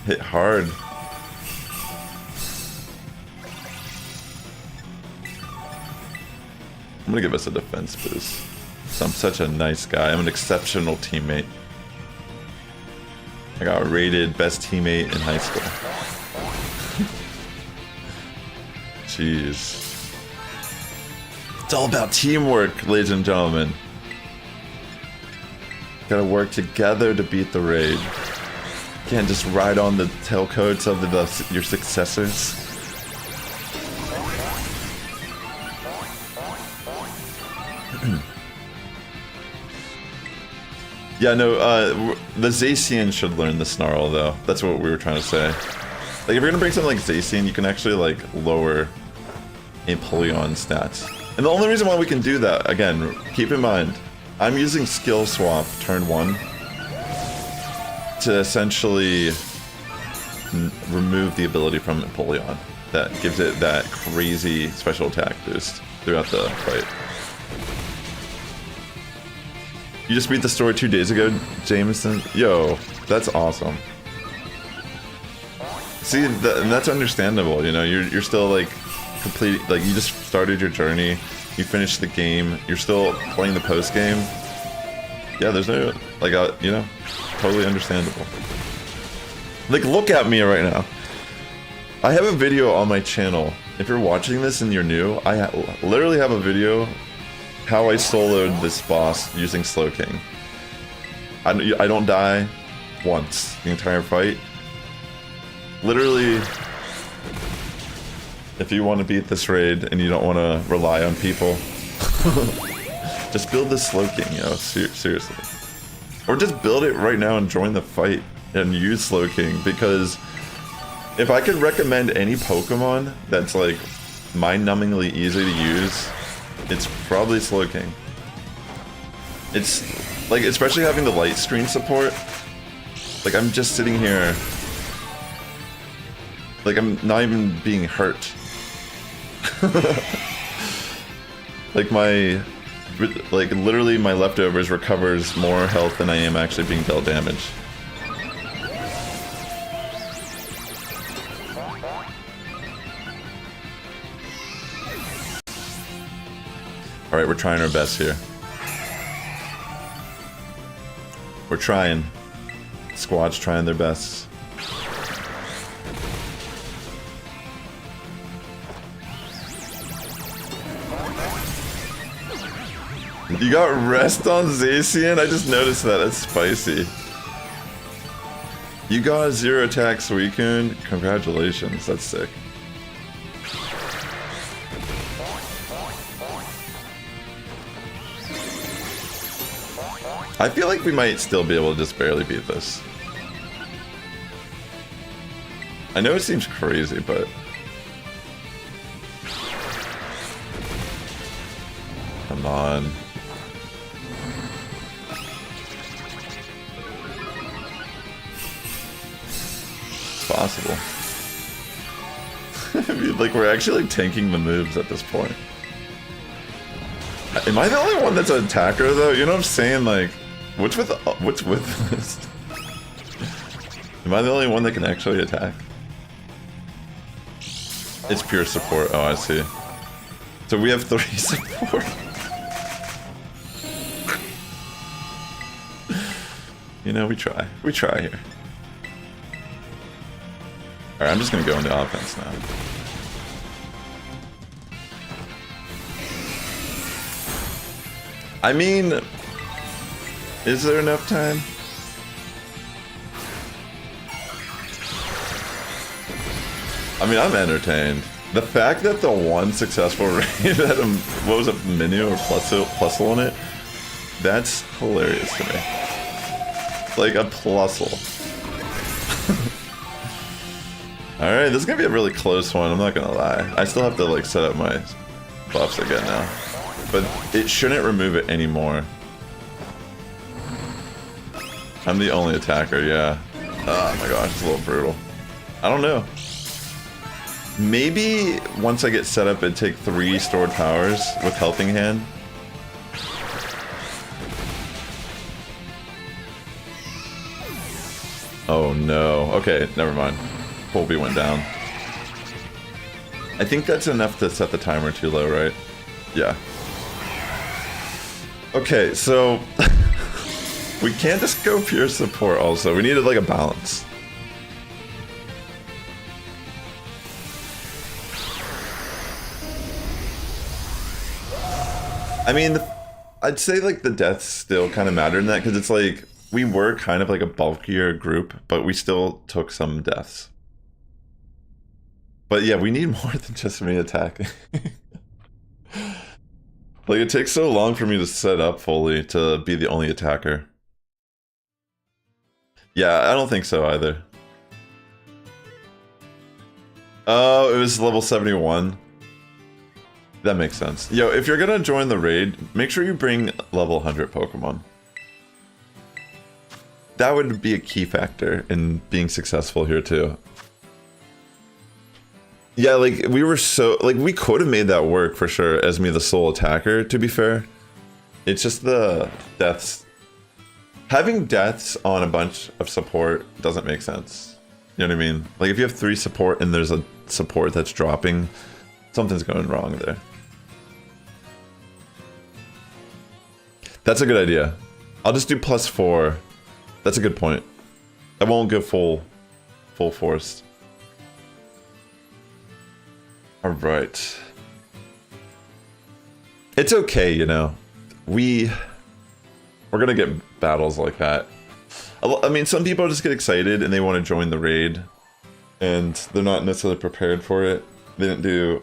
hit hard. I'm gonna give us a defense boost. I'm such a nice guy. I'm an exceptional teammate. I got rated best teammate in high school. Jeez. It's all about teamwork, ladies and gentlemen. Gotta work together to beat the raid. Can't just ride on the tailcoats of your successors. Yeah, no, the Zacian should learn the Snarl, though. That's what we were trying to say. Like, if you're gonna bring something like Zacian, you can actually, like, lower Empoleon stats. And the only reason why we can do that, again, keep in mind, I'm using Skill Swap turn 1 to essentially remove the ability from Empoleon that gives it that crazy special attack boost throughout the fight. You just beat the story 2 days ago, Jameson? Yo, that's awesome. See, and that's understandable, you know, you're still like complete, like you just started your journey, you finished the game, you're still playing the post game. Yeah, there's no, like, you know, totally understandable. Like, look at me right now. I have a video on my channel. If you're watching this and you're new, I literally have a video how I soloed this boss using Slowking. I don't die once the entire fight. Literally, if you want to beat this raid and you don't want to rely on people, just build this Slowking, yo, seriously. Or just build it right now and join the fight and use Slowking, because if I could recommend any Pokemon that's like mind-numbingly easy to use, it's probably Slowking. It's like, especially having the light screen support. Like, I'm just sitting here, like, I'm not even being hurt. Like, literally my leftovers recovers more health than I am actually being dealt damage. Alright, we're trying our best here. We're trying. Squad's trying their best. You got rest on Zacian? I just noticed that. That's spicy. You got a 0 attack Suicune? Congratulations, that's sick. I feel like we might still be able to just barely beat this. I know it seems crazy, but... Come on. It's possible. I mean, like, we're actually like, tanking the moves at this point. Am I the only one that's an attacker, though? You know what I'm saying? Like, what's with this? Am I the only one that can actually attack? It's pure support. Oh, I see. So we have 3 support. You know, we try. We try here. Alright, I'm just gonna go into offense now. I mean, is there enough time? I mean, I'm entertained. The fact that the one successful raid had a, what was it, menu or plusle in it, that's hilarious to me. Like a plusle. Alright, this is gonna be a really close one, I'm not gonna lie. I still have to like set up my buffs again now. But it shouldn't remove it anymore. I'm the only attacker, yeah. Oh my gosh, it's a little brutal. I don't know. Maybe once I get set up, it'd take 3 stored powers with Helping Hand. Oh no. Okay, never mind. Colby went down. I think that's enough to set the timer too low, right? Yeah. Okay, so we can't just go pure support also. We needed like a balance. I mean, I'd say like the deaths still kind of mattered in that because it's like we were kind of like a bulkier group, but we still took some deaths. But yeah, we need more than just me attacking. Like, it takes so long for me to set up fully to be the only attacker. Yeah, I don't think so either. Oh, it was level 71. That makes sense. Yo, if you're gonna join the raid, make sure you bring level 100 Pokemon. That would be a key factor in being successful here too. Yeah, like, we were so... Like, we could have made that work, for sure, as me the sole attacker, to be fair. It's just the deaths... Having deaths on a bunch of support doesn't make sense. You know what I mean? Like, if you have 3 support and there's a support that's dropping, something's going wrong there. That's a good idea. I'll just do +4. That's a good point. I won't go full force. Alright. It's okay, you know. We're gonna get battles like that. I mean, some people just get excited and they want to join the raid. And they're not necessarily prepared for it. They didn't do...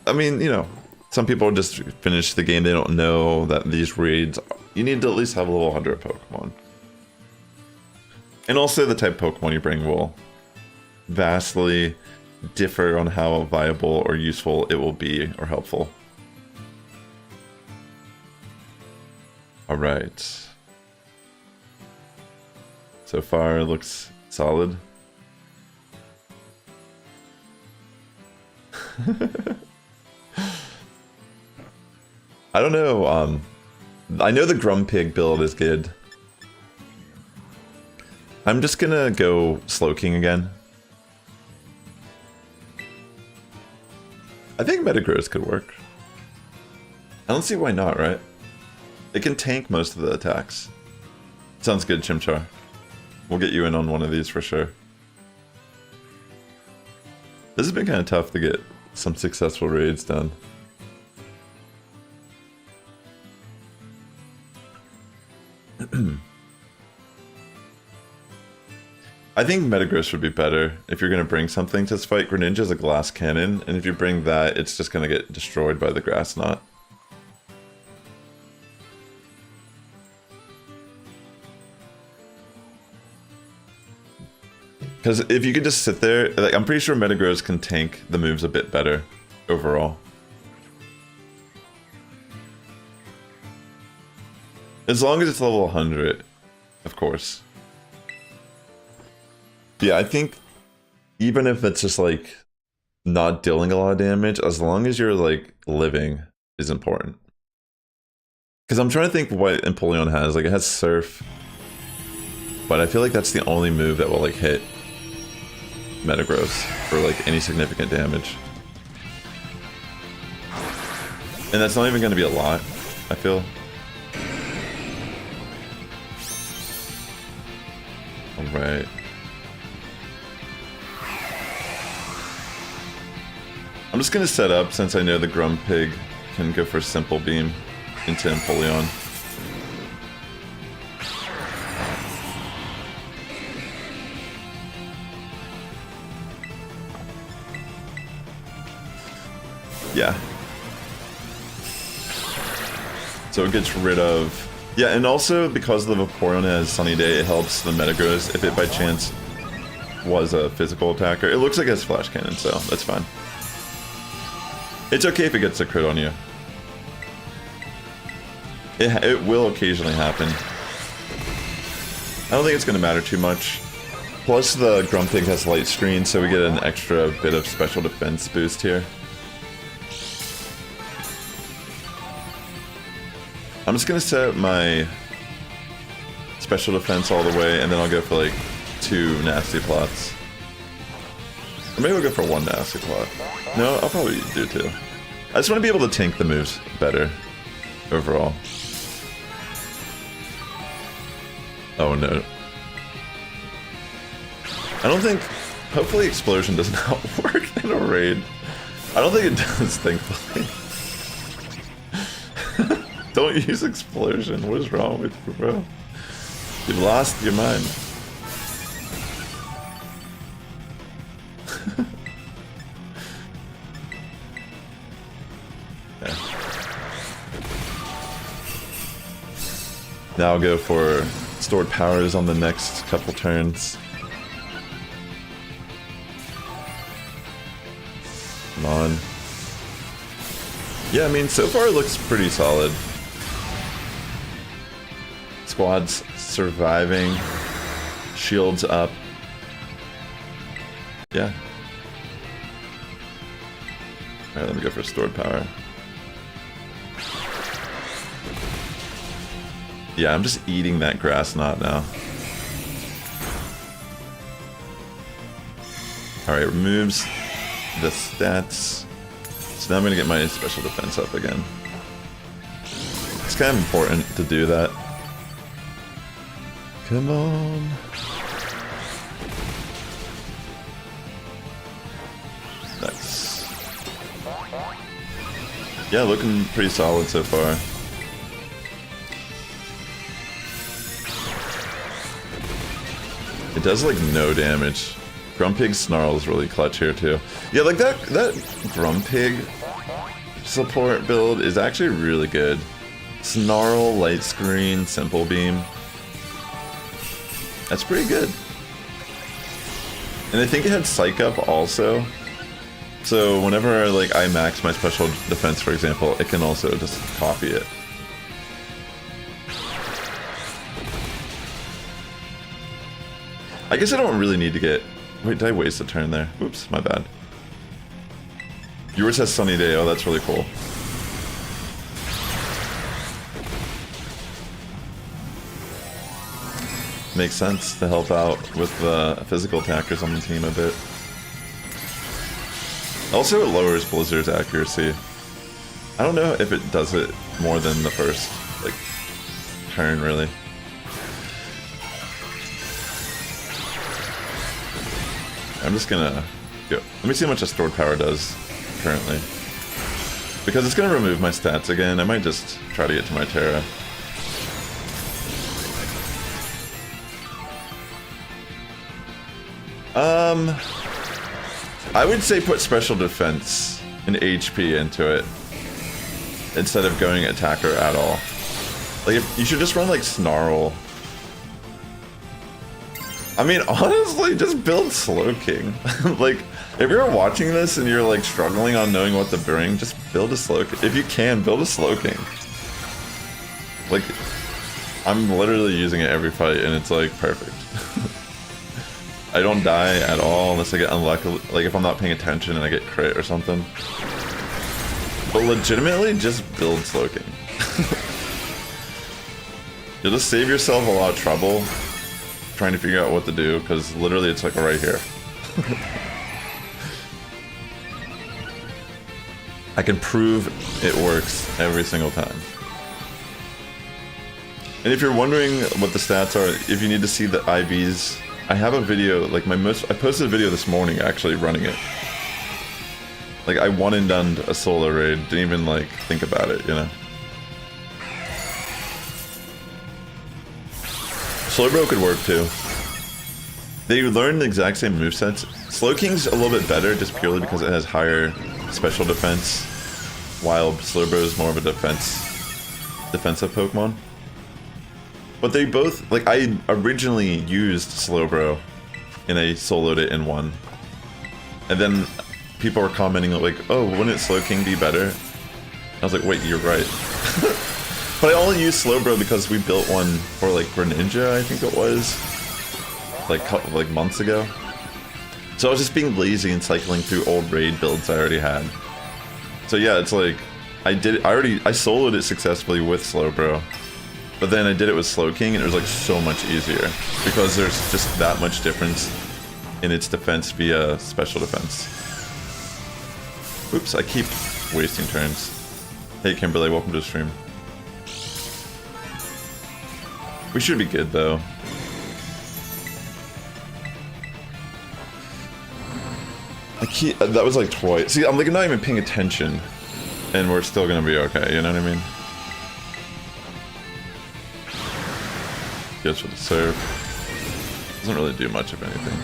I mean, you know, some people just finish the game. They don't know that these raids... You need to at least have a level 100 Pokemon. And also the type of Pokemon you bring will vastly differ on how viable or useful it will be or helpful. Alright. So far it looks solid. I don't know, I know the Grumpig build is good. I'm just gonna go Slowking again. I think Metagross could work. I don't see why not, right? It can tank most of the attacks. Sounds good, Chimchar. We'll get you in on one of these for sure. This has been kind of tough to get some successful raids done. I think Metagross would be better if you're going to bring something to this fight. Greninja's a glass cannon, and if you bring that, it's just going to get destroyed by the grass knot. Because if you could just sit there, like, I'm pretty sure Metagross can tank the moves a bit better overall. As long as it's level 100, of course. Yeah, I think even if it's just like not dealing a lot of damage, as long as you're like living is important. Because I'm trying to think what Empoleon has. Like, it has Surf, but I feel like that's the only move that will like hit Metagross for like any significant damage. And that's not even going to be a lot, I feel. Alright. I'm just going to set up, since I know the Grumpig can go for Simple Beam into Empoleon. Yeah. So it gets rid of... Yeah, and also because the Vaporeon has Sunny Day, it helps the Metagross if it by chance was a physical attacker. It looks like it has Flash Cannon, so that's fine. It's okay if it gets a crit on you. It will occasionally happen. I don't think it's going to matter too much. Plus the Grumpig has Light Screen, so we get an extra bit of special defense boost here. I'm just gonna set my special defense all the way, and then I'll go for like 2 nasty plots. Or maybe I'll go for 1 nasty plot. No, I'll probably do 2. I just want to be able to tank the moves better overall. Oh no. I don't think... Hopefully Explosion does not work in a raid. I don't think it does, thankfully. Don't use Explosion. What is wrong with you, bro? You've lost your mind. Yeah. Now I'll go for stored powers on the next couple turns. Come on. Yeah, I mean, so far it looks pretty solid. Squad's surviving. Shields up. Yeah. Alright, let me go for stored power. Yeah, I'm just eating that grass knot now. Alright, removes the stats. So now I'm gonna get my special defense up again. It's kind of important to do that. Come on. Nice. Yeah, looking pretty solid so far. It does like no damage. Grumpig Snarl is really clutch here too. Yeah, like that Grumpig support build is actually really good. Snarl, Light Screen, Simple Beam. That's pretty good. And I think it had Psych Up also. So whenever like I max my special defense, for example, it can also just copy it. I guess I don't really need to get... Wait, did I waste a turn there? Oops, my bad. Yours has Sunny Day. Oh, that's really cool. Makes sense to help out with the physical attackers on the team a bit. Also, it lowers Blizzard's accuracy. I don't know if it does it more than the first, like, turn, really. I'm just gonna go. Let me see how much a stored power does currently. Because it's gonna remove my stats again, I might just try to get to my Tera. I would say put special defense and HP into it instead of going attacker at all. Like, you should just run like Snarl. I mean, honestly, just build Slowking. Like, if you're watching this and you're like struggling on knowing what to bring, just build a Slowking. If you can, build a Slowking. Like, I'm literally using it every fight and it's like perfect. I don't die at all unless I get unlucky, like if I'm not paying attention and I get crit or something. But legitimately, just build Slowking. You'll just save yourself a lot of trouble trying to figure out what to do, because literally it's like right here. I can prove it works every single time. And if you're wondering what the stats are, if you need to see the IVs, I have a video, like I posted a video this morning actually running it. Like, I one and done a solo raid, didn't even like think about it, you know? Slowbro could work too. They learn the exact same movesets. Slowking's a little bit better just purely because it has higher special defense, while Slowbro is more of a defensive Pokemon. But they both, like, I originally used Slowbro and I soloed it in one. And then people were commenting like, oh, wouldn't Slowking be better? I was like, wait, you're right. But I only used Slowbro because we built one for like Greninja, I think it was. Like months ago. So I was just being lazy and cycling through old raid builds I already had. So yeah, it's like, I soloed it successfully with Slowbro. But then I did it with Slowking and it was like so much easier. Because there's just that much difference in its defense via special defense. Oops, I keep wasting turns. Hey Kimberly, welcome to the stream. We should be good though. That was like twice. See, I'm like not even paying attention, and we're still gonna be okay. You know what I mean? Goes for the serve. Doesn't really do much of anything.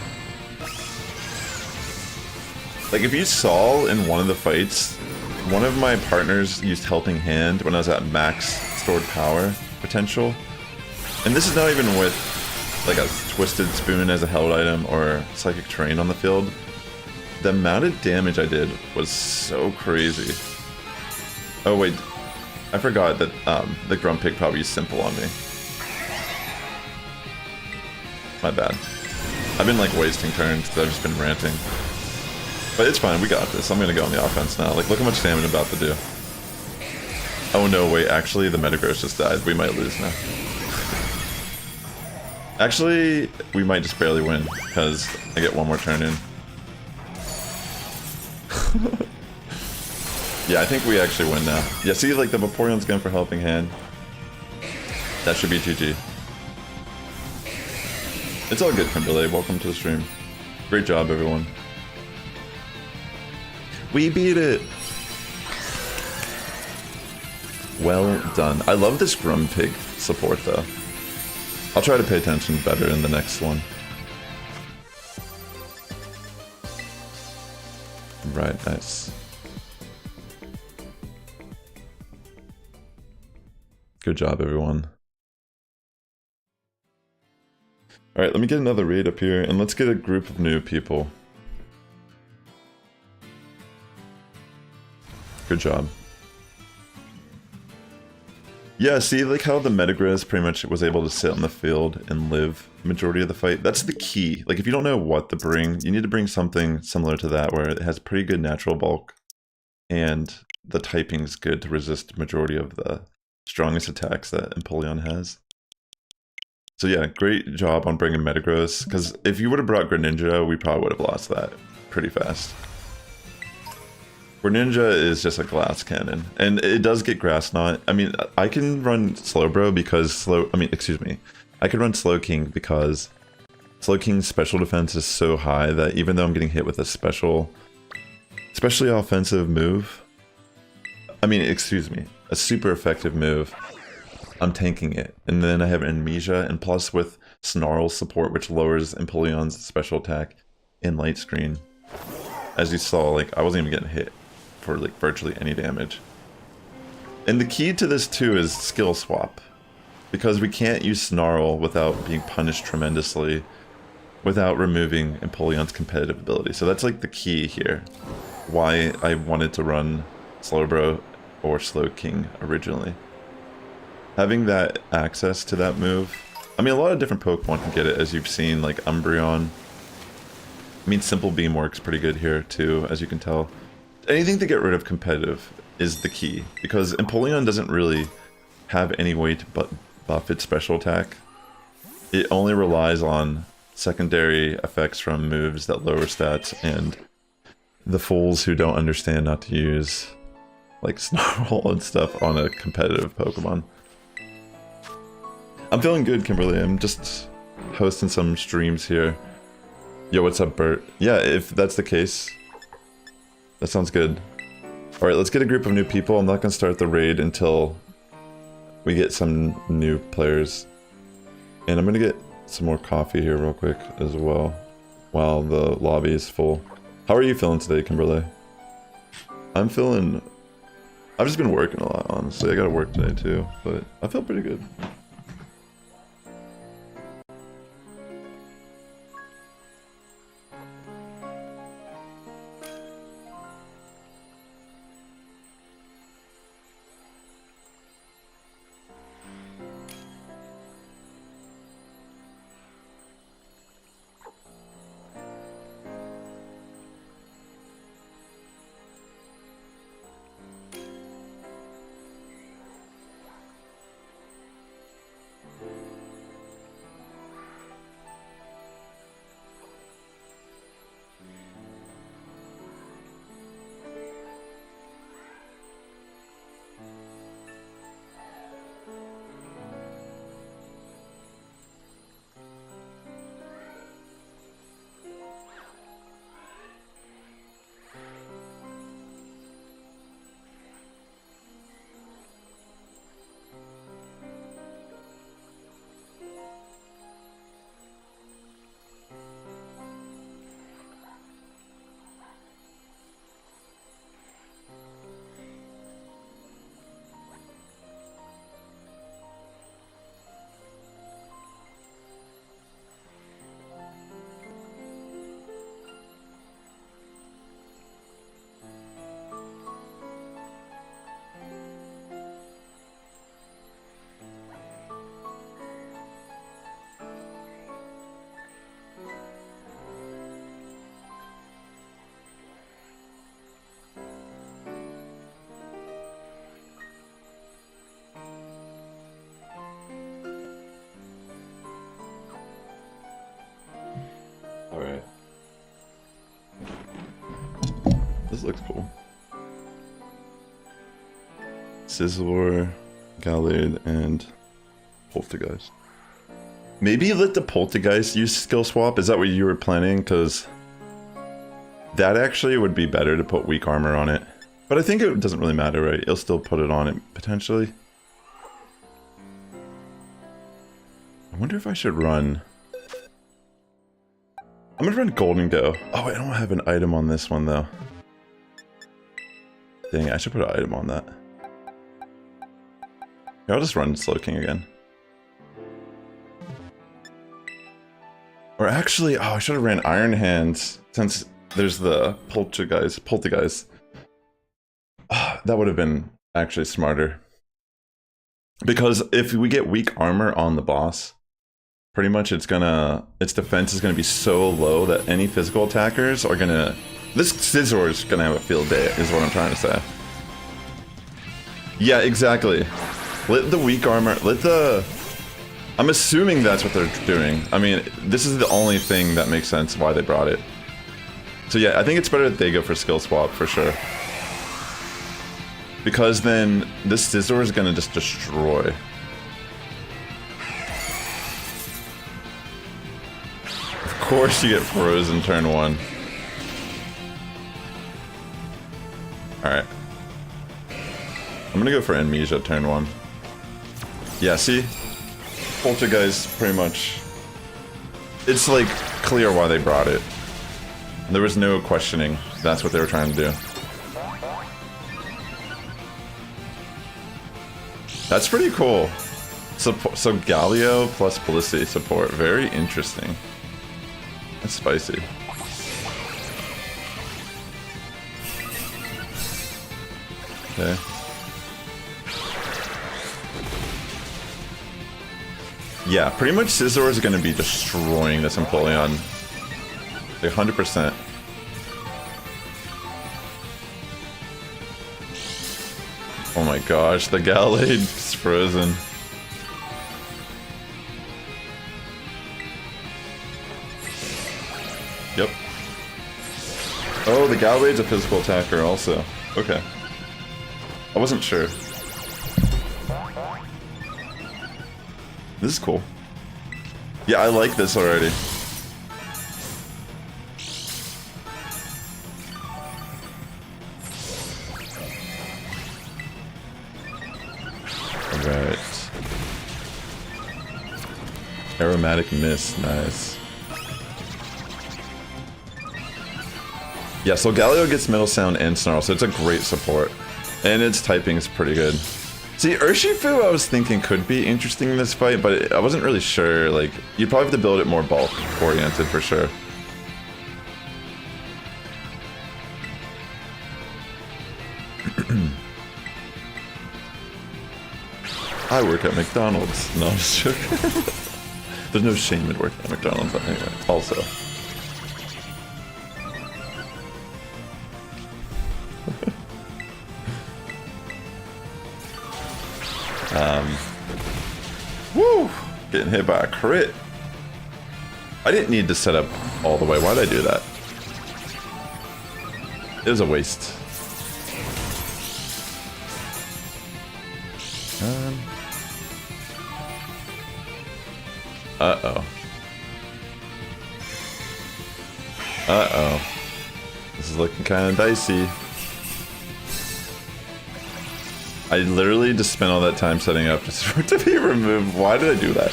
Like if you saw in one of the fights, one of my partners used Helping Hand when I was at max stored power potential, and this is not even with like a Twisted Spoon as a held item or Psychic Terrain on the field. The amount of damage I did was so crazy. Oh wait, I forgot that the Grumpig probably used Simple on me. My bad. I've been like wasting turns because I've just been ranting. But it's fine, we got this. I'm gonna go on the offense now. Like, look how much damage I'm about to do. Oh no, wait, actually the Metagross just died. We might lose now. Actually, we might just barely win because I get one more turn in. Yeah, I think we actually win now. Yeah, see, like, the Vaporeon's going for Helping Hand. That should be GG. It's all good, Kimberly. Welcome to the stream. Great job, everyone. We beat it! Well done. I love this Grumpig support, though. I'll try to pay attention better in the next one. Right, nice. Good job, everyone. Alright, let me get another raid up here, and let's get a group of new people. Good job. Yeah, see, like how the Metagross pretty much was able to sit on the field and live majority of the fight? That's the key. Like, if you don't know what to bring, you need to bring something similar to that, where it has pretty good natural bulk, and the typing's good to resist majority of the strongest attacks that Empoleon has. So yeah, great job on bringing Metagross, because if you would have brought Greninja, we probably would have lost that pretty fast. Greninja is just a glass cannon, and it does get Grass Knot. I mean, I can run Slowbro because I can run Slowking because Slowking's special defense is so high that even though I'm getting hit with a especially offensive move, a super effective move, I'm tanking it. And then I have Amnesia, and plus with Snarl support, which lowers Empoleon's special attack, in light screen. As you saw, like, I wasn't even getting hit for like virtually any damage. And the key to this too is skill swap. Because we can't use Snarl without being punished tremendously, without removing Empoleon's competitive ability. So that's like the key here. Why I wanted to run Slowbro or Slowking originally. Having that access to that move, I mean, a lot of different Pokemon can get it, as you've seen, like Umbreon. I mean, Simple Beam works pretty good here too, as you can tell. Anything to get rid of competitive is the key, because Empoleon doesn't really have any way to buff its special attack. It only relies on secondary effects from moves that lower stats, and the fools who don't understand not to use like Snarl and stuff on a competitive Pokemon. I'm feeling good, Kimberly. I'm just hosting some streams here. Yo, what's up, Bert? Yeah, if that's the case, that sounds good. Alright, let's get a group of new people. I'm not gonna start the raid until we get some new players. And I'm gonna get some more coffee here real quick as well, while the lobby is full. How are you feeling today, Kimberly? I've just been working a lot, honestly. I gotta work today too, but I feel pretty good. Alright. This looks cool. Sizzlor, Gallade, and Poltergeist. Maybe let the Poltergeist use skill swap? Is that what you were planning? Because that actually would be better to put weak armor on it. But I think it doesn't really matter, right? You'll still put it on it, potentially. I wonder if I should run... I'm gonna run Golden Go. Oh, I don't have an item on this one, though. Dang it, I should put an item on that. Here, I'll just run Slowking again. Or actually, oh, I should have ran Iron Hands, since there's the Poltergeist. Oh, that would have been actually smarter. Because if we get weak armor on the boss, pretty much its defense is gonna be so low that any physical attackers are gonna... This Scizor is gonna have a field day, is what I'm trying to say. Yeah, exactly. Let the weak armor, I'm assuming that's what they're doing. I mean, this is the only thing that makes sense why they brought it. So yeah, I think it's better that they go for skill swap, for sure. Because then, this Scizor is gonna just destroy. Of course you get frozen turn 1. Alright. I'm gonna go for Amnesia turn 1. Yeah, see? Poltergeist, pretty much... It's like, clear why they brought it. There was no questioning. That's what they were trying to do. That's pretty cool. So Galio plus Felicity support. Very interesting. That's spicy. Okay. Yeah, pretty much Scizor is going to be destroying this Empoleon. Like 100%. Oh my gosh, the Galade's frozen. Yep. Oh, the Galade's a physical attacker also. Okay. I wasn't sure. This is cool. Yeah, I like this already. Alright. Aromatic Mist, nice. Yeah, so Galio gets Metal Sound and Snarl, so it's a great support. And its typing is pretty good. See, Urshifu I was thinking could be interesting in this fight, but I wasn't really sure. Like, you'd probably have to build it more bulk-oriented for sure. I work at McDonald's. No, I'm just joking. There's no shame in working at McDonald's anyway, also. Woo! Getting hit by a crit. I didn't need to set up all the way. Why'd I do that? It was a waste. Uh-oh. Uh-oh. This is looking kind of dicey. I literally just spent all that time setting up just for it to be removed. Why did I do that?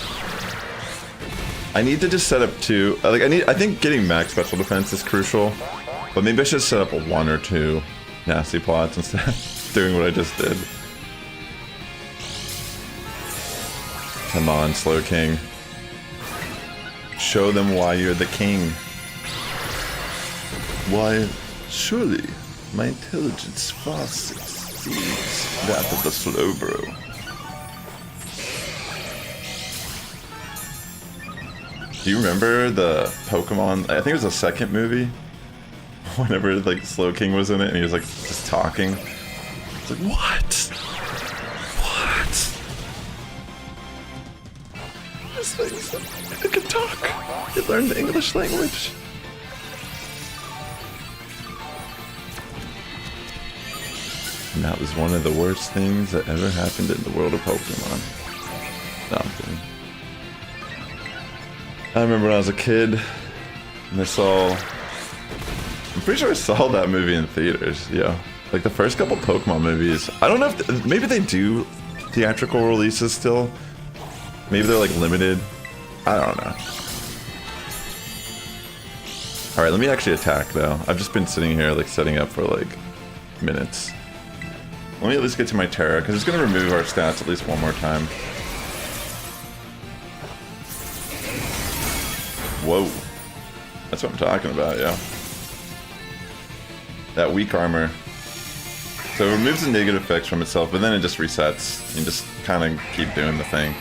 I need to just set up two. Like I think getting max special defense is crucial, but maybe I should set up one or two nasty plots instead of doing what I just did. Come on, Slow King. Show them why you're the king. Why, surely my intelligence far exceeds that of the Slowbro. Do you remember the Pokemon? I think it was the second movie. Whenever like Slow King was in it, and he was like just talking. It's like what? What? This thing, it can talk. It learned the English language. And that was one of the worst things that ever happened in the world of Pokemon. No, I'm kidding. I remember when I was a kid, and I'm pretty sure I saw that movie in theaters, yeah. Like the first couple Pokemon movies, I don't know if, maybe they do theatrical releases still. Maybe they're like limited. I don't know. Alright, let me actually attack though. I've just been sitting here like setting up for like minutes. Let me at least get to my Tera, because it's going to remove our stats at least one more time. Whoa. That's what I'm talking about, yeah. That weak armor. So it removes the negative effects from itself, but then it just resets. And just kind of keep doing the thing.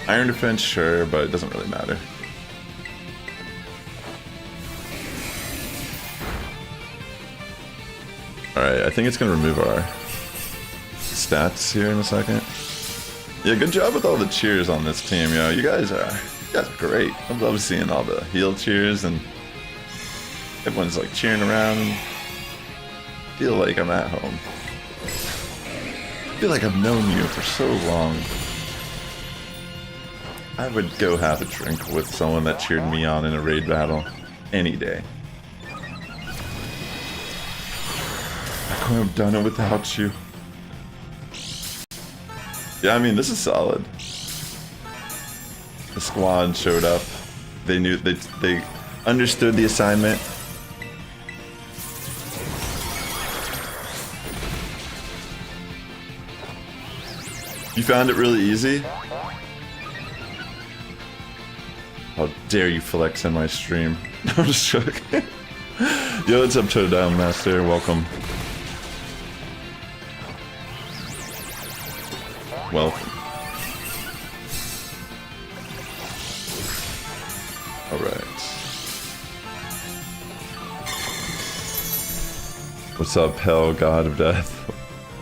Iron defense, sure, but it doesn't really matter. Alright, I think it's going to remove our stats here in a second. Yeah, good job with all the cheers on this team, yo. You guys are great. I love seeing all the heal cheers and everyone's like cheering around. And feel like I'm at home. I feel like I've known you for so long. I would go have a drink with someone that cheered me on in a raid battle any day. I couldn't have done it without you. Yeah, I mean, this is solid. The squad showed up. They knew they Understood the assignment. You found it really easy? How dare you flex in my stream. I'm just joking. Yo, what's up, Toaddown Master? Welcome. Welcome. Alright. What's up, Hell, God of Death?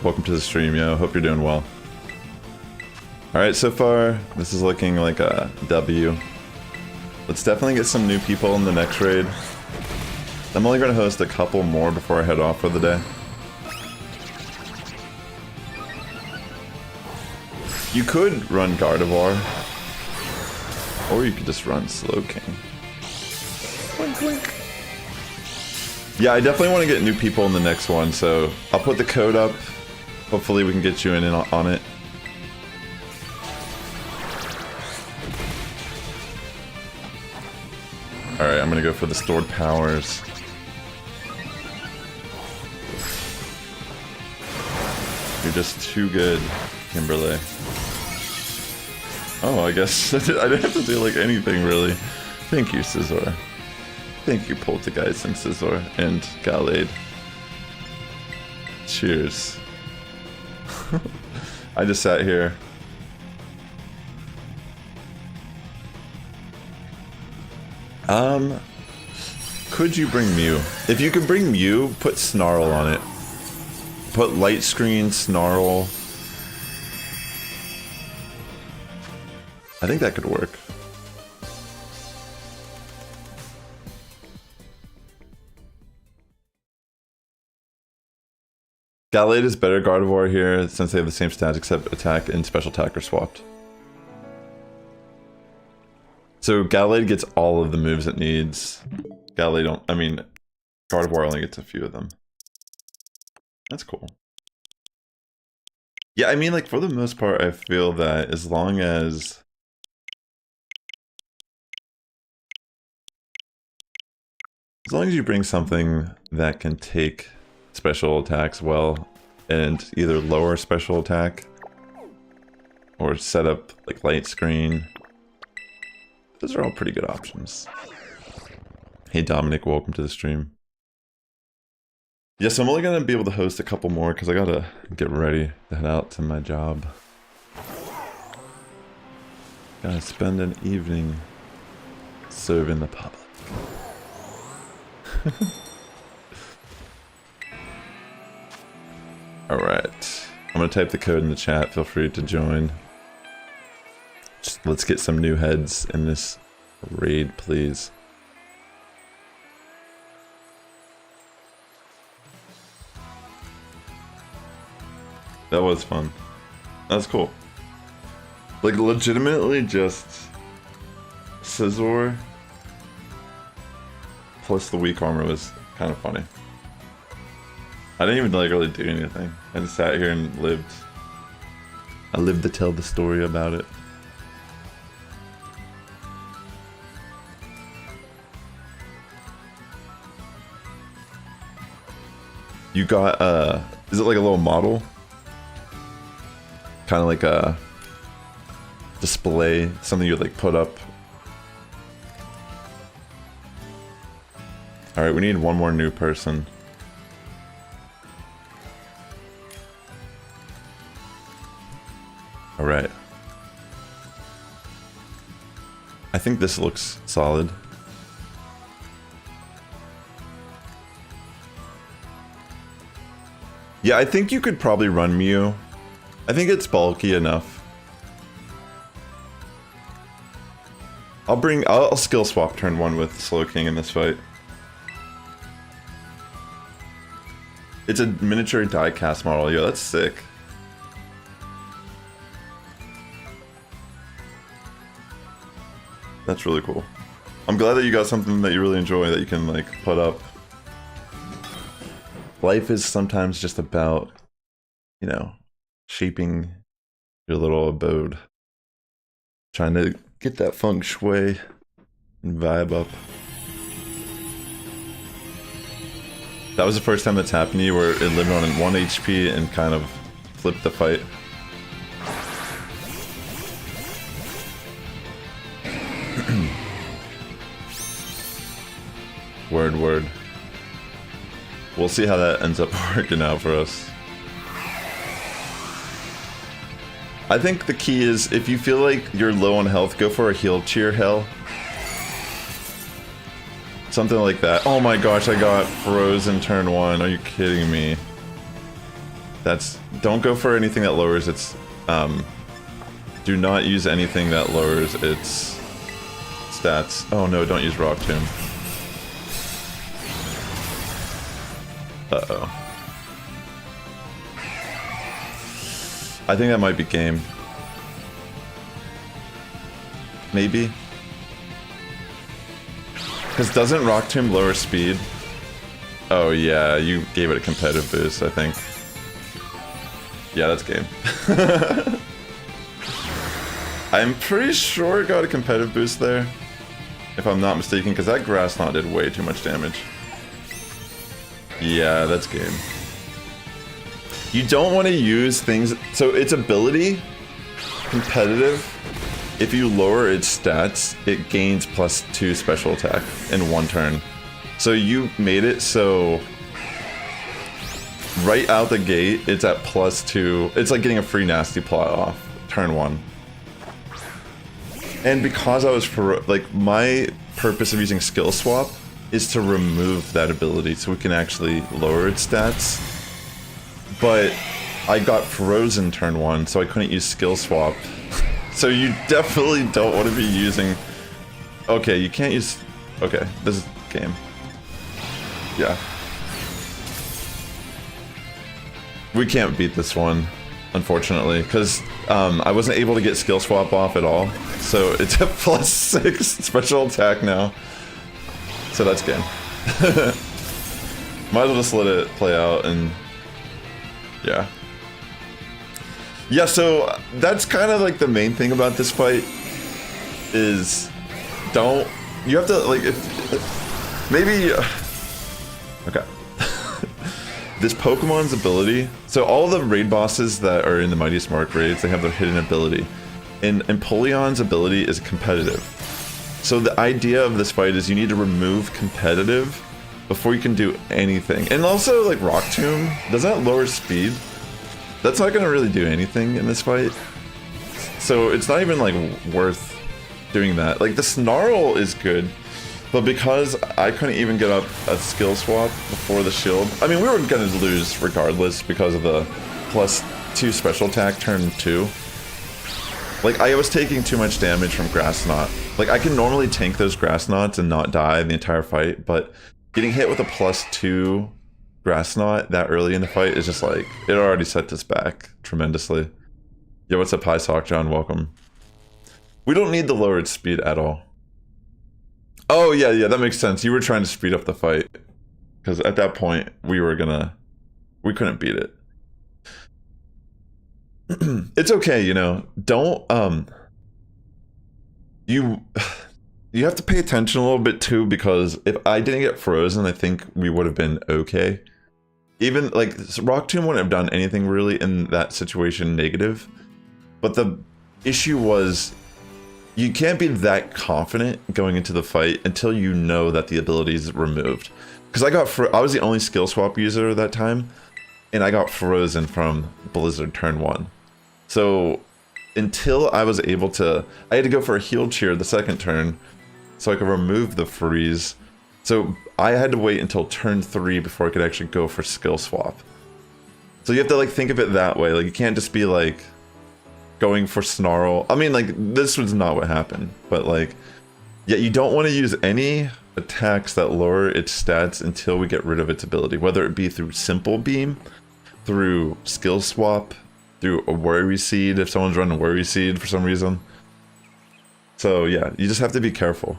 Welcome to the stream, yo. Hope you're doing well. Alright, so far, this is looking like a W. Let's definitely get some new people in the next raid. I'm only going to host a couple more before I head off for the day. You could run Gardevoir, or you could just run Slowking. Wink, wink. Yeah, I definitely want to get new people in the next one, so I'll put the code up. Hopefully we can get you in on it. Alright, I'm gonna go for the stored powers. You're just too good, Kimberly. Oh, I guess I didn't have to do like anything really. Thank you, Scizor. Thank you, Poltergeist and Scizor and Gallade. Cheers. I just sat here. Could you bring Mew? If you could bring Mew, put Snarl on it. Put Light Screen, Snarl. I think that could work. Gallade is better Gardevoir here since they have the same stats except attack and special attack are swapped. So Gallade gets all of the moves it needs. Gallade don't, I mean, Gardevoir only gets a few of them. That's cool. Yeah, I mean, like, for the most part, I feel that as long as... As long as you bring something that can take special attacks well, and either lower special attack, or set up, like, light screen, those are all pretty good options. Hey Dominic, welcome to the stream. Yes, I'm only gonna be able to host a couple more because I gotta get ready to head out to my job. Gotta spend an evening serving the public. Alright. I'm gonna type the code in the chat, feel free to join. Just let's get some new heads in this raid, please. That was fun. That's cool. Like, legitimately just Scizor plus the weak armor was kind of funny. I didn't even like really do anything. I just sat here and lived. I lived to tell the story about it. You got, is it like a little model? Kind of like a display, something you'd like put up. Alright, we need one more new person. Alright. I think this looks solid. Yeah, I think you could probably run Mew. I think it's bulky enough. I'll skill swap turn 1 with Slowking in this fight. It's a miniature die-cast model. Yo, that's sick. That's really cool. I'm glad that you got something that you really enjoy that you can, like, put up. Life is sometimes just about, you know, shaping your little abode. Trying to get that feng shui and vibe up. That was the first time that's happened to you where it lived on 1 HP and kind of flipped the fight. Word. We'll see how that ends up working out for us. I think the key is, if you feel like you're low on health, go for a heal cheer hell. Something like that. Oh my gosh, I got frozen turn 1. Are you kidding me? Don't go for anything that lowers its... do not use anything that lowers its stats. Oh no, don't use Rock Tomb. Uh-oh. I think that might be game. Maybe. Because doesn't Rock Tomb lower speed? Oh yeah, you gave it a competitive boost, I think. Yeah, that's game. I'm pretty sure it got a competitive boost there. If I'm not mistaken, because that Grass Knot did way too much damage. Yeah, that's game. You don't want to use things... So its ability, competitive, if you lower its stats, it gains +2 special attack in 1 turn. So you made it so... Right out the gate, it's at +2. It's like getting a free Nasty Plot off, turn 1. And because I was... Like, my purpose of using Skill Swap is to remove that ability so we can actually lower its stats. But I got frozen turn 1, so I couldn't use Skill Swap. So you definitely don't want to be using... Okay, you can't use... Okay, this is game. Yeah. We can't beat this one, unfortunately, because I wasn't able to get Skill Swap off at all. So it's a +6 special attack now. So that's game. Might as well just let it play out and... Yeah. Yeah, so that's kind of like the main thing about this fight is don't... You have to, like, if... Maybe... Okay. This Pokemon's ability... So all the raid bosses that are in the Mightiest Mark raids, they have their hidden ability. And Empoleon's ability is competitive. So the idea of this fight is you need to remove competitive before you can do anything. And also, like, Rock Tomb, does that lower speed? That's not gonna really do anything in this fight. So it's not even, like, worth doing that. Like, the Snarl is good, but because I couldn't even get up a Skill Swap before the shield... I mean, we were gonna lose regardless because of the +2 special attack turn 2. Like, I was taking too much damage from Grass Knot. Like, I can normally tank those Grass Knots and not die the entire fight, but getting hit with a +2 Grass Knot that early in the fight is just like, it already set us back tremendously. Yo, what's up, High Sock John? Welcome. We don't need the lowered speed at all. Oh, yeah, that makes sense. You were trying to speed up the fight. Because at that point, we couldn't beat it. It's okay, you know. Don't, you have to pay attention a little bit too, because if I didn't get frozen, I think we would have been okay. Even, like, Rock Tomb wouldn't have done anything really in that situation negative. But the issue was, you can't be that confident going into the fight until you know that the ability is removed. Because I was the only Skill Swap user that time, and I got frozen from Blizzard turn 1. So until I was able to... I had to go for a heal cheer the second turn so I could remove the freeze. So I had to wait until turn 3 before I could actually go for Skill Swap. So you have to, like, think of it that way. Like, you can't just be, like, going for Snarl. I mean, like, this was not what happened. But, like, yeah, you don't want to use any attacks that lower its stats until we get rid of its ability. Whether it be through Simple Beam, through Skill Swap, through a Worry Seed if someone's running a Worry Seed for some reason. So yeah, you just have to be careful.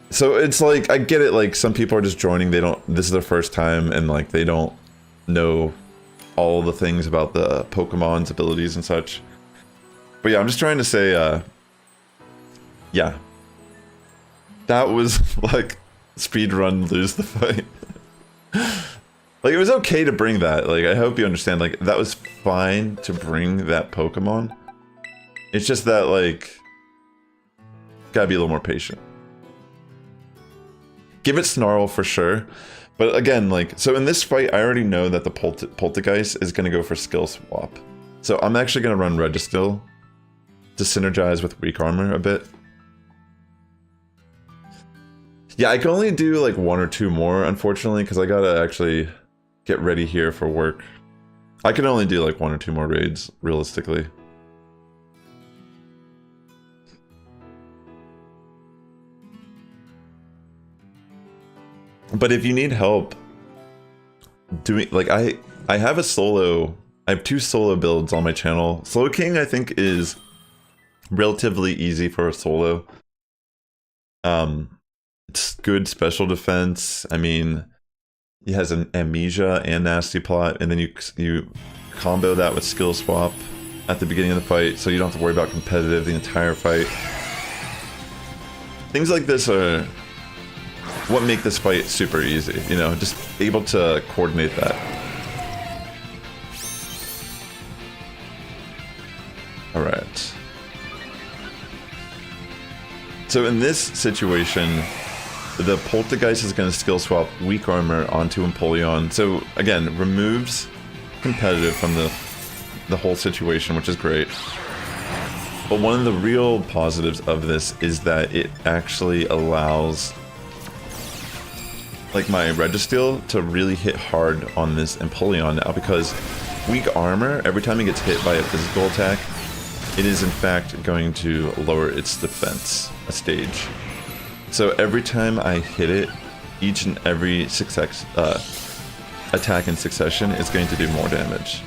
So it's like, I get it, like, some people are just joining, this is their first time, and, like, they don't know all the things about the Pokemon's abilities and such. But yeah, I'm just trying to say, yeah. That was, like, speedrun lose the fight. Like, it was okay to bring that. Like, I hope you understand. Like, that was fine to bring that Pokemon. It's just that, like, gotta be a little more patient. Give it Snarl for sure. But again, like, so in this fight, I already know that the Poltergeist is gonna go for skill swap. So I'm actually gonna run Registeel to synergize with Weak Armor a bit. Yeah, I can only do like 1 or 2 more, unfortunately, because I gotta actually get ready here for work. I can only do like 1 or 2 more raids, realistically. But if you need help doing, like, I have a solo, I have 2 solo builds on my channel. Slowking, I think, is relatively easy for a solo. It's good special defense. I mean, he has an Amnesia and Nasty Plot, and then you combo that with Skill Swap at the beginning of the fight, so you don't have to worry about competitive the entire fight. Things like this are what make this fight super easy, you know, just able to coordinate that. Alright. So in this situation, the Poltergeist is going to skill swap Weak Armor onto Empoleon. So again, removes competitive from the whole situation, which is great. But one of the real positives of this is that it actually allows, like, my Registeel to really hit hard on this Empoleon now, because Weak Armor, every time it gets hit by a physical attack, it is in fact going to lower its defense a stage. So every time I hit it, each and every attack in succession is going to do more damage.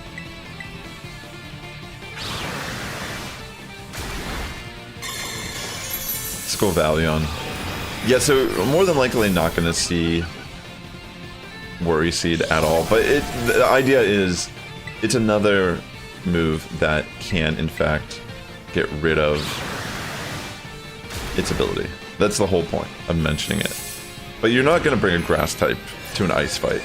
Scovalion. Yeah, so more than likely not going to see Worry Seed at all, but the idea is it's another move that can in fact get rid of its ability. That's the whole point of mentioning it. But you're not going to bring a grass type to an ice fight.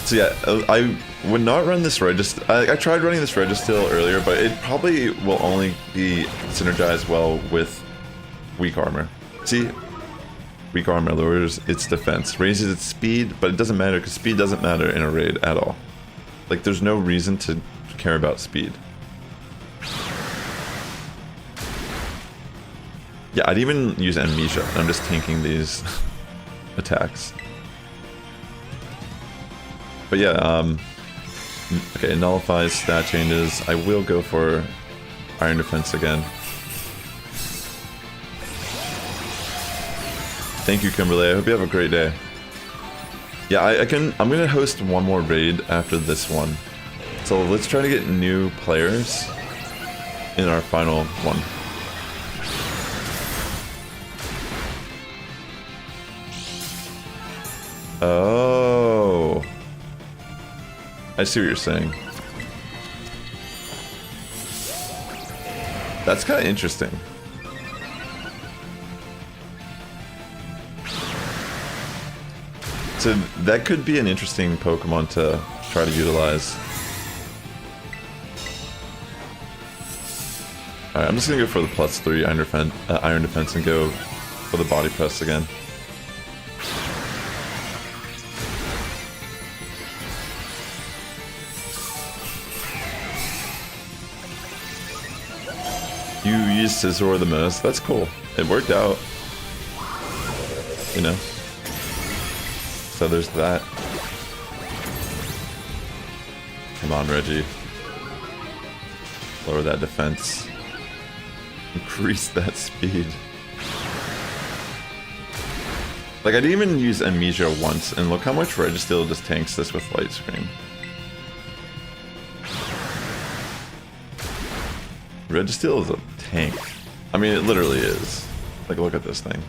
So yeah, I would not run this Registeel. I tried running this Registeel earlier, but it probably will only be synergized well with Weak Armor. See? Weak Armor lowers its defense, raises its speed, but it doesn't matter because speed doesn't matter in a raid at all. Like, there's no reason to care about speed. Yeah, I'd even use Amnesia. I'm just tanking these attacks. But yeah, okay, nullifies stat changes. I will go for Iron Defense again. Thank you, Kimberly. I hope you have a great day. Yeah, I'm gonna host one more raid after this one. So let's try to get new players in our final one. Oh, I see what you're saying. That's kind of interesting. So that could be an interesting Pokemon to try to utilize. Alright, I'm just gonna go for the +3 Iron Defense and go for the Body Press again. You use Scizor the most? That's cool. It worked out. You know? So there's that. Come on, Reggie. Lower that defense. Increase that speed. Like, I didn't even use Amnesia once, and look how much Registeel just tanks this with Light Screen. Registeel is a tank. I mean, it literally is. Like, look at this thing.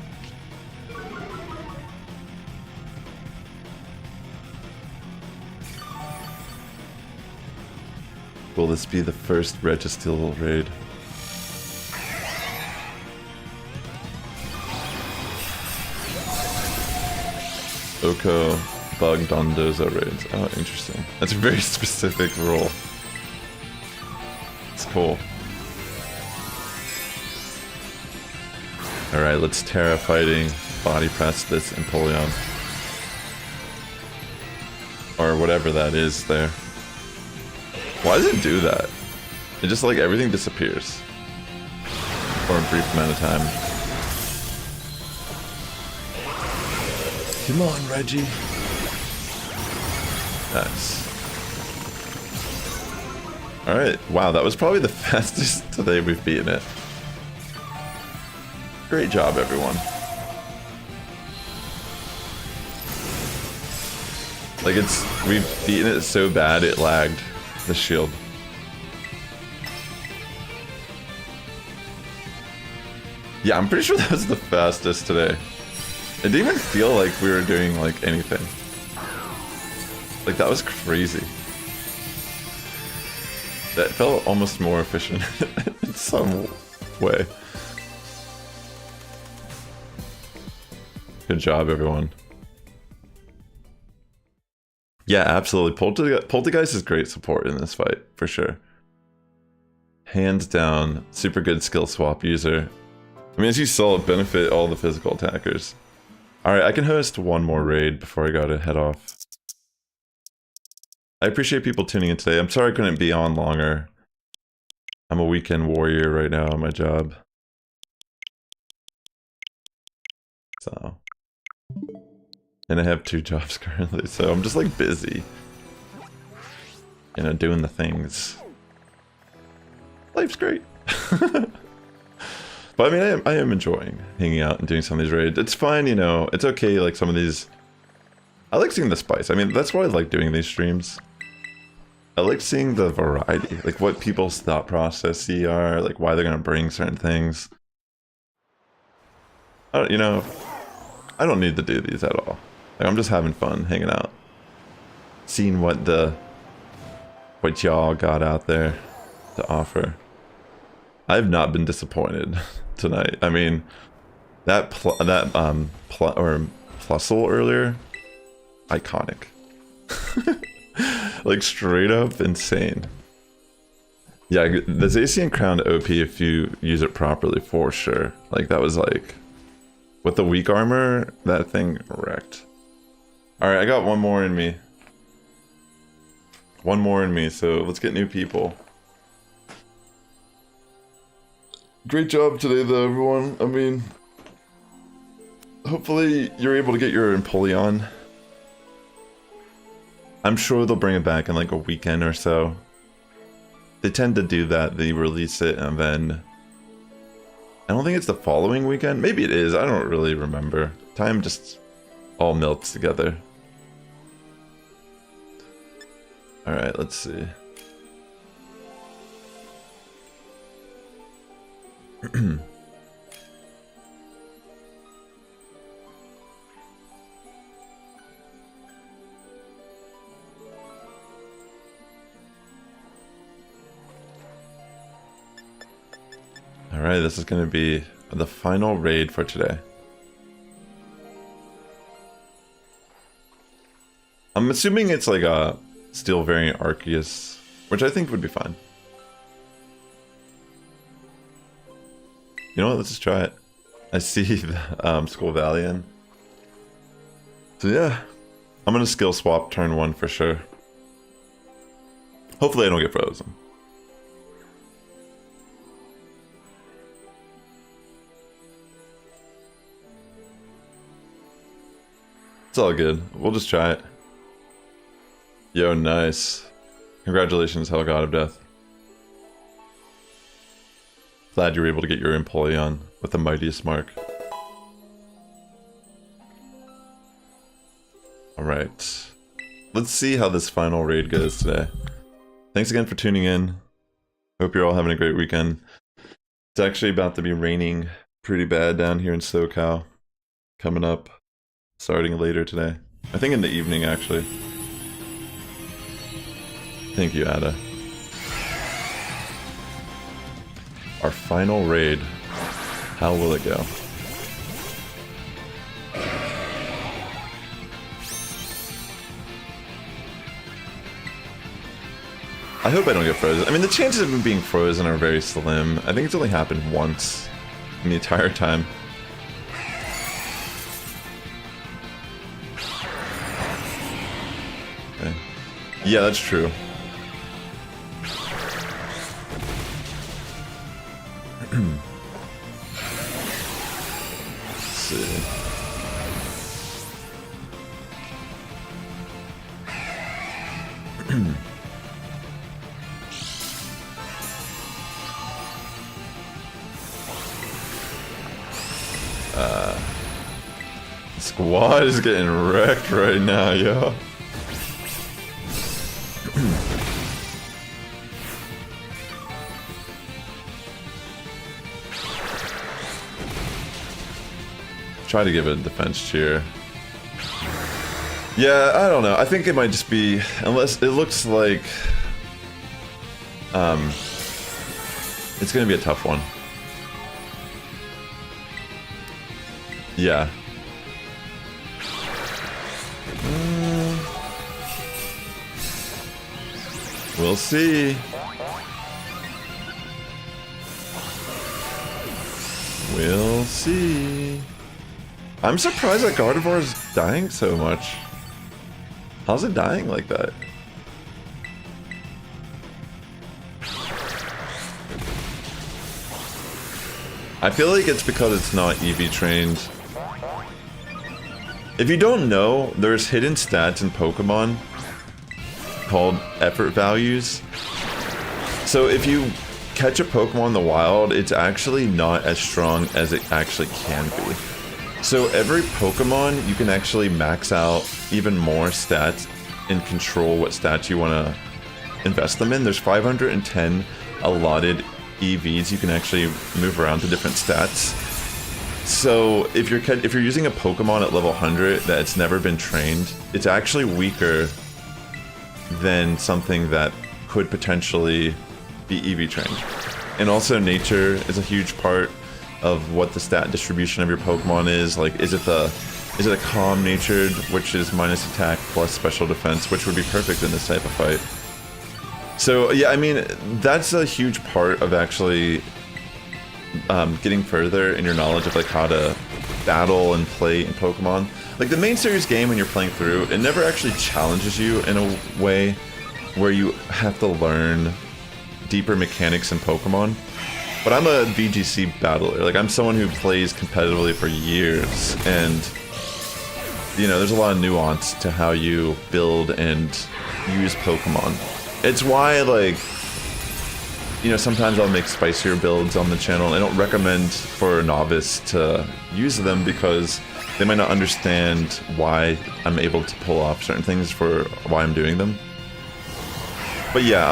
Will this be the first Registeel raid? Oko Bug Dondozo raids. Oh, interesting. That's a very specific rule. It's cool. Alright, let's Tera fighting, body press this Empoleon. Or whatever that is there. Why does it do that? It just like everything disappears. For a brief amount of time. Come on, Reggie. Nice. Alright, wow, that was probably the fastest today we've beaten it. Great job, everyone. Like we've beaten it so bad it lagged the shield. Yeah, I'm pretty sure that was the fastest today. It didn't even feel like we were doing like anything. Like that was crazy. That felt almost more efficient in some way. Good job, everyone. Yeah, absolutely. Poltergeist is great support in this fight, for sure. Hands down, super good skill swap user. I mean, as you saw, it benefit all the physical attackers. Alright, I can host one more raid before I gotta head off. I appreciate people tuning in today. I'm sorry I couldn't be on longer. I'm a weekend warrior right now on my job. So... And I have 2 jobs currently, so I'm just like busy. You know, doing the things. Life's great. But I mean, I am enjoying hanging out and doing some of these raids. It's fine, you know, it's okay, like some of these... I like seeing the spice. I mean, that's why I like doing these streams. I like seeing the variety, like what people's thought process are, like why they're gonna bring certain things. You know, I don't need to do these at all. Like, I'm just having fun, hanging out. Seeing what y'all got out there to offer. I've not been disappointed tonight. I mean, that Plusle earlier, iconic. Like straight up insane. Yeah, the Zacian Crown OP if you use it properly, for sure. Like that was like, with the weak armor, that thing wrecked. Alright, I got one more in me. One more in me, so let's get new people. Great job today though, everyone. I mean, hopefully you're able to get your Empoleon. I'm sure they'll bring it back in like a weekend or so. They tend to do that, they release it and then... I don't think it's the following weekend. Maybe it is, I don't really remember. Time just all melts together. Alright, let's see. Alright, this is going to be the final raid for today. I'm assuming it's like a Steel variant Arceus, which I think would be fine. You know what, let's just try it. I see the Skull Valiant. So yeah, I'm gonna skill swap turn 1 for sure. Hopefully I don't get frozen. It's all good. We'll just try it. Yo, nice. Congratulations, Hell God of Death. Glad you were able to get your Empoleon with the mightiest mark. Alright. Let's see how this final raid goes today. Thanks again for tuning in. Hope you're all having a great weekend. It's actually about to be raining pretty bad down here in SoCal. Coming up. Starting later today. I think in the evening, actually. Thank you, Ada. Our final raid. How will it go? I hope I don't get frozen. I mean, the chances of him being frozen are very slim. I think it's only happened once in the entire time. Okay. Yeah, that's true. Let's see. Squad is getting wrecked right now, yo. Try to give it a defense cheer. Yeah, I don't know. I think it might just be, unless it looks like it's gonna be a tough one. Yeah. We'll see. We'll see. I'm surprised that Gardevoir is dying so much. How's it dying like that? I feel like it's because it's not EV trained. If you don't know, there's hidden stats in Pokemon called effort values. So if you catch a Pokemon in the wild, it's actually not as strong as it actually can be. So every Pokemon, you can actually max out even more stats and control what stats you want to invest them in. There's 510 allotted EVs you can actually move around to different stats. So if you're using a Pokemon at level 100 that's never been trained, it's actually weaker than something that could potentially be EV trained. And also nature is a huge part of what the stat distribution of your Pokemon is. Like, is it a calm natured, which is minus attack plus special defense, which would be perfect in this type of fight. So yeah, I mean, that's a huge part of actually getting further in your knowledge of like how to battle and play in Pokemon. Like the main series game, when you're playing through, it never actually challenges you in a way where you have to learn deeper mechanics in Pokemon. But I'm a VGC battler. Like, I'm someone who plays competitively for years, and you know, there's a lot of nuance to how you build and use Pokemon. It's why, like, you know, sometimes I'll make spicier builds on the channel. I don't recommend for a novice to use them because they might not understand why I'm able to pull off certain things for why I'm doing them. But yeah,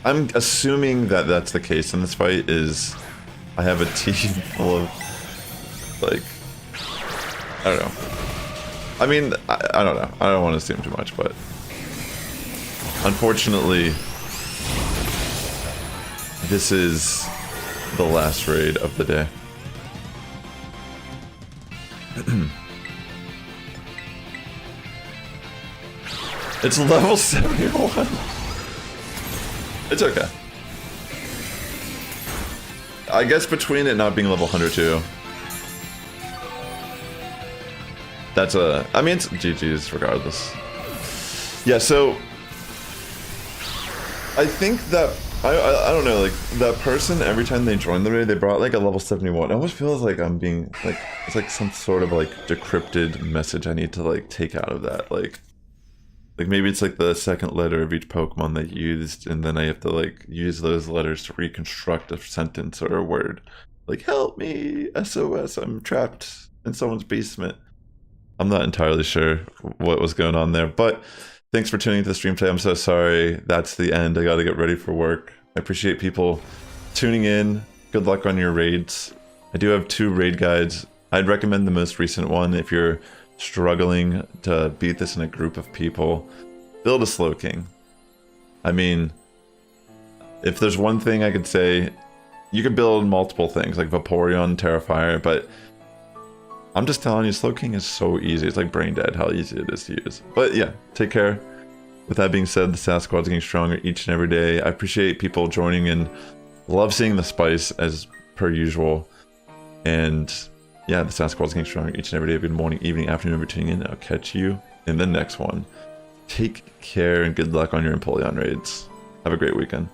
I'm assuming that that's the case in this fight. Is I have a team full of, like, I don't know. I mean, I don't know. I don't want to assume too much, but unfortunately, this is the last raid of the day. It's level 71. It's okay. I guess between it not being level 102, that's a, I mean, it's GG's regardless. Yeah, so I think that I don't know, like, that person, every time they join the raid, they brought like a level 71. It almost feels like I'm being like, it's like some sort of like decrypted message I need to like take out of that. Like maybe it's like the second letter of each Pokemon they used, and then I have to like use those letters to reconstruct a sentence or a word. Like, help me, SOS, I'm trapped in someone's basement. I'm not entirely sure what was going on there, but thanks for tuning into the stream today. I'm so sorry that's the end. I gotta get ready for work. I appreciate people tuning in. Good luck on your raids. I do have 2 raid guides. I'd recommend the most recent one if you're struggling to beat this in a group of people. Build a Slowking. I mean, if there's one thing I could say, you could build multiple things like Vaporeon, Terra, but I'm just telling you, Slowking is so easy. It's like brain dead how easy it is to use. But yeah, take care. with that being said, the Sass Squad's getting stronger each and every day. I appreciate people joining in. Love seeing the spice as per usual. And yeah, the Sass Squad's getting stronger each and every day. Good morning, evening, afternoon for tuning in. I'll catch you in the next one. Take care and good luck on your Empoleon raids. Have a great weekend.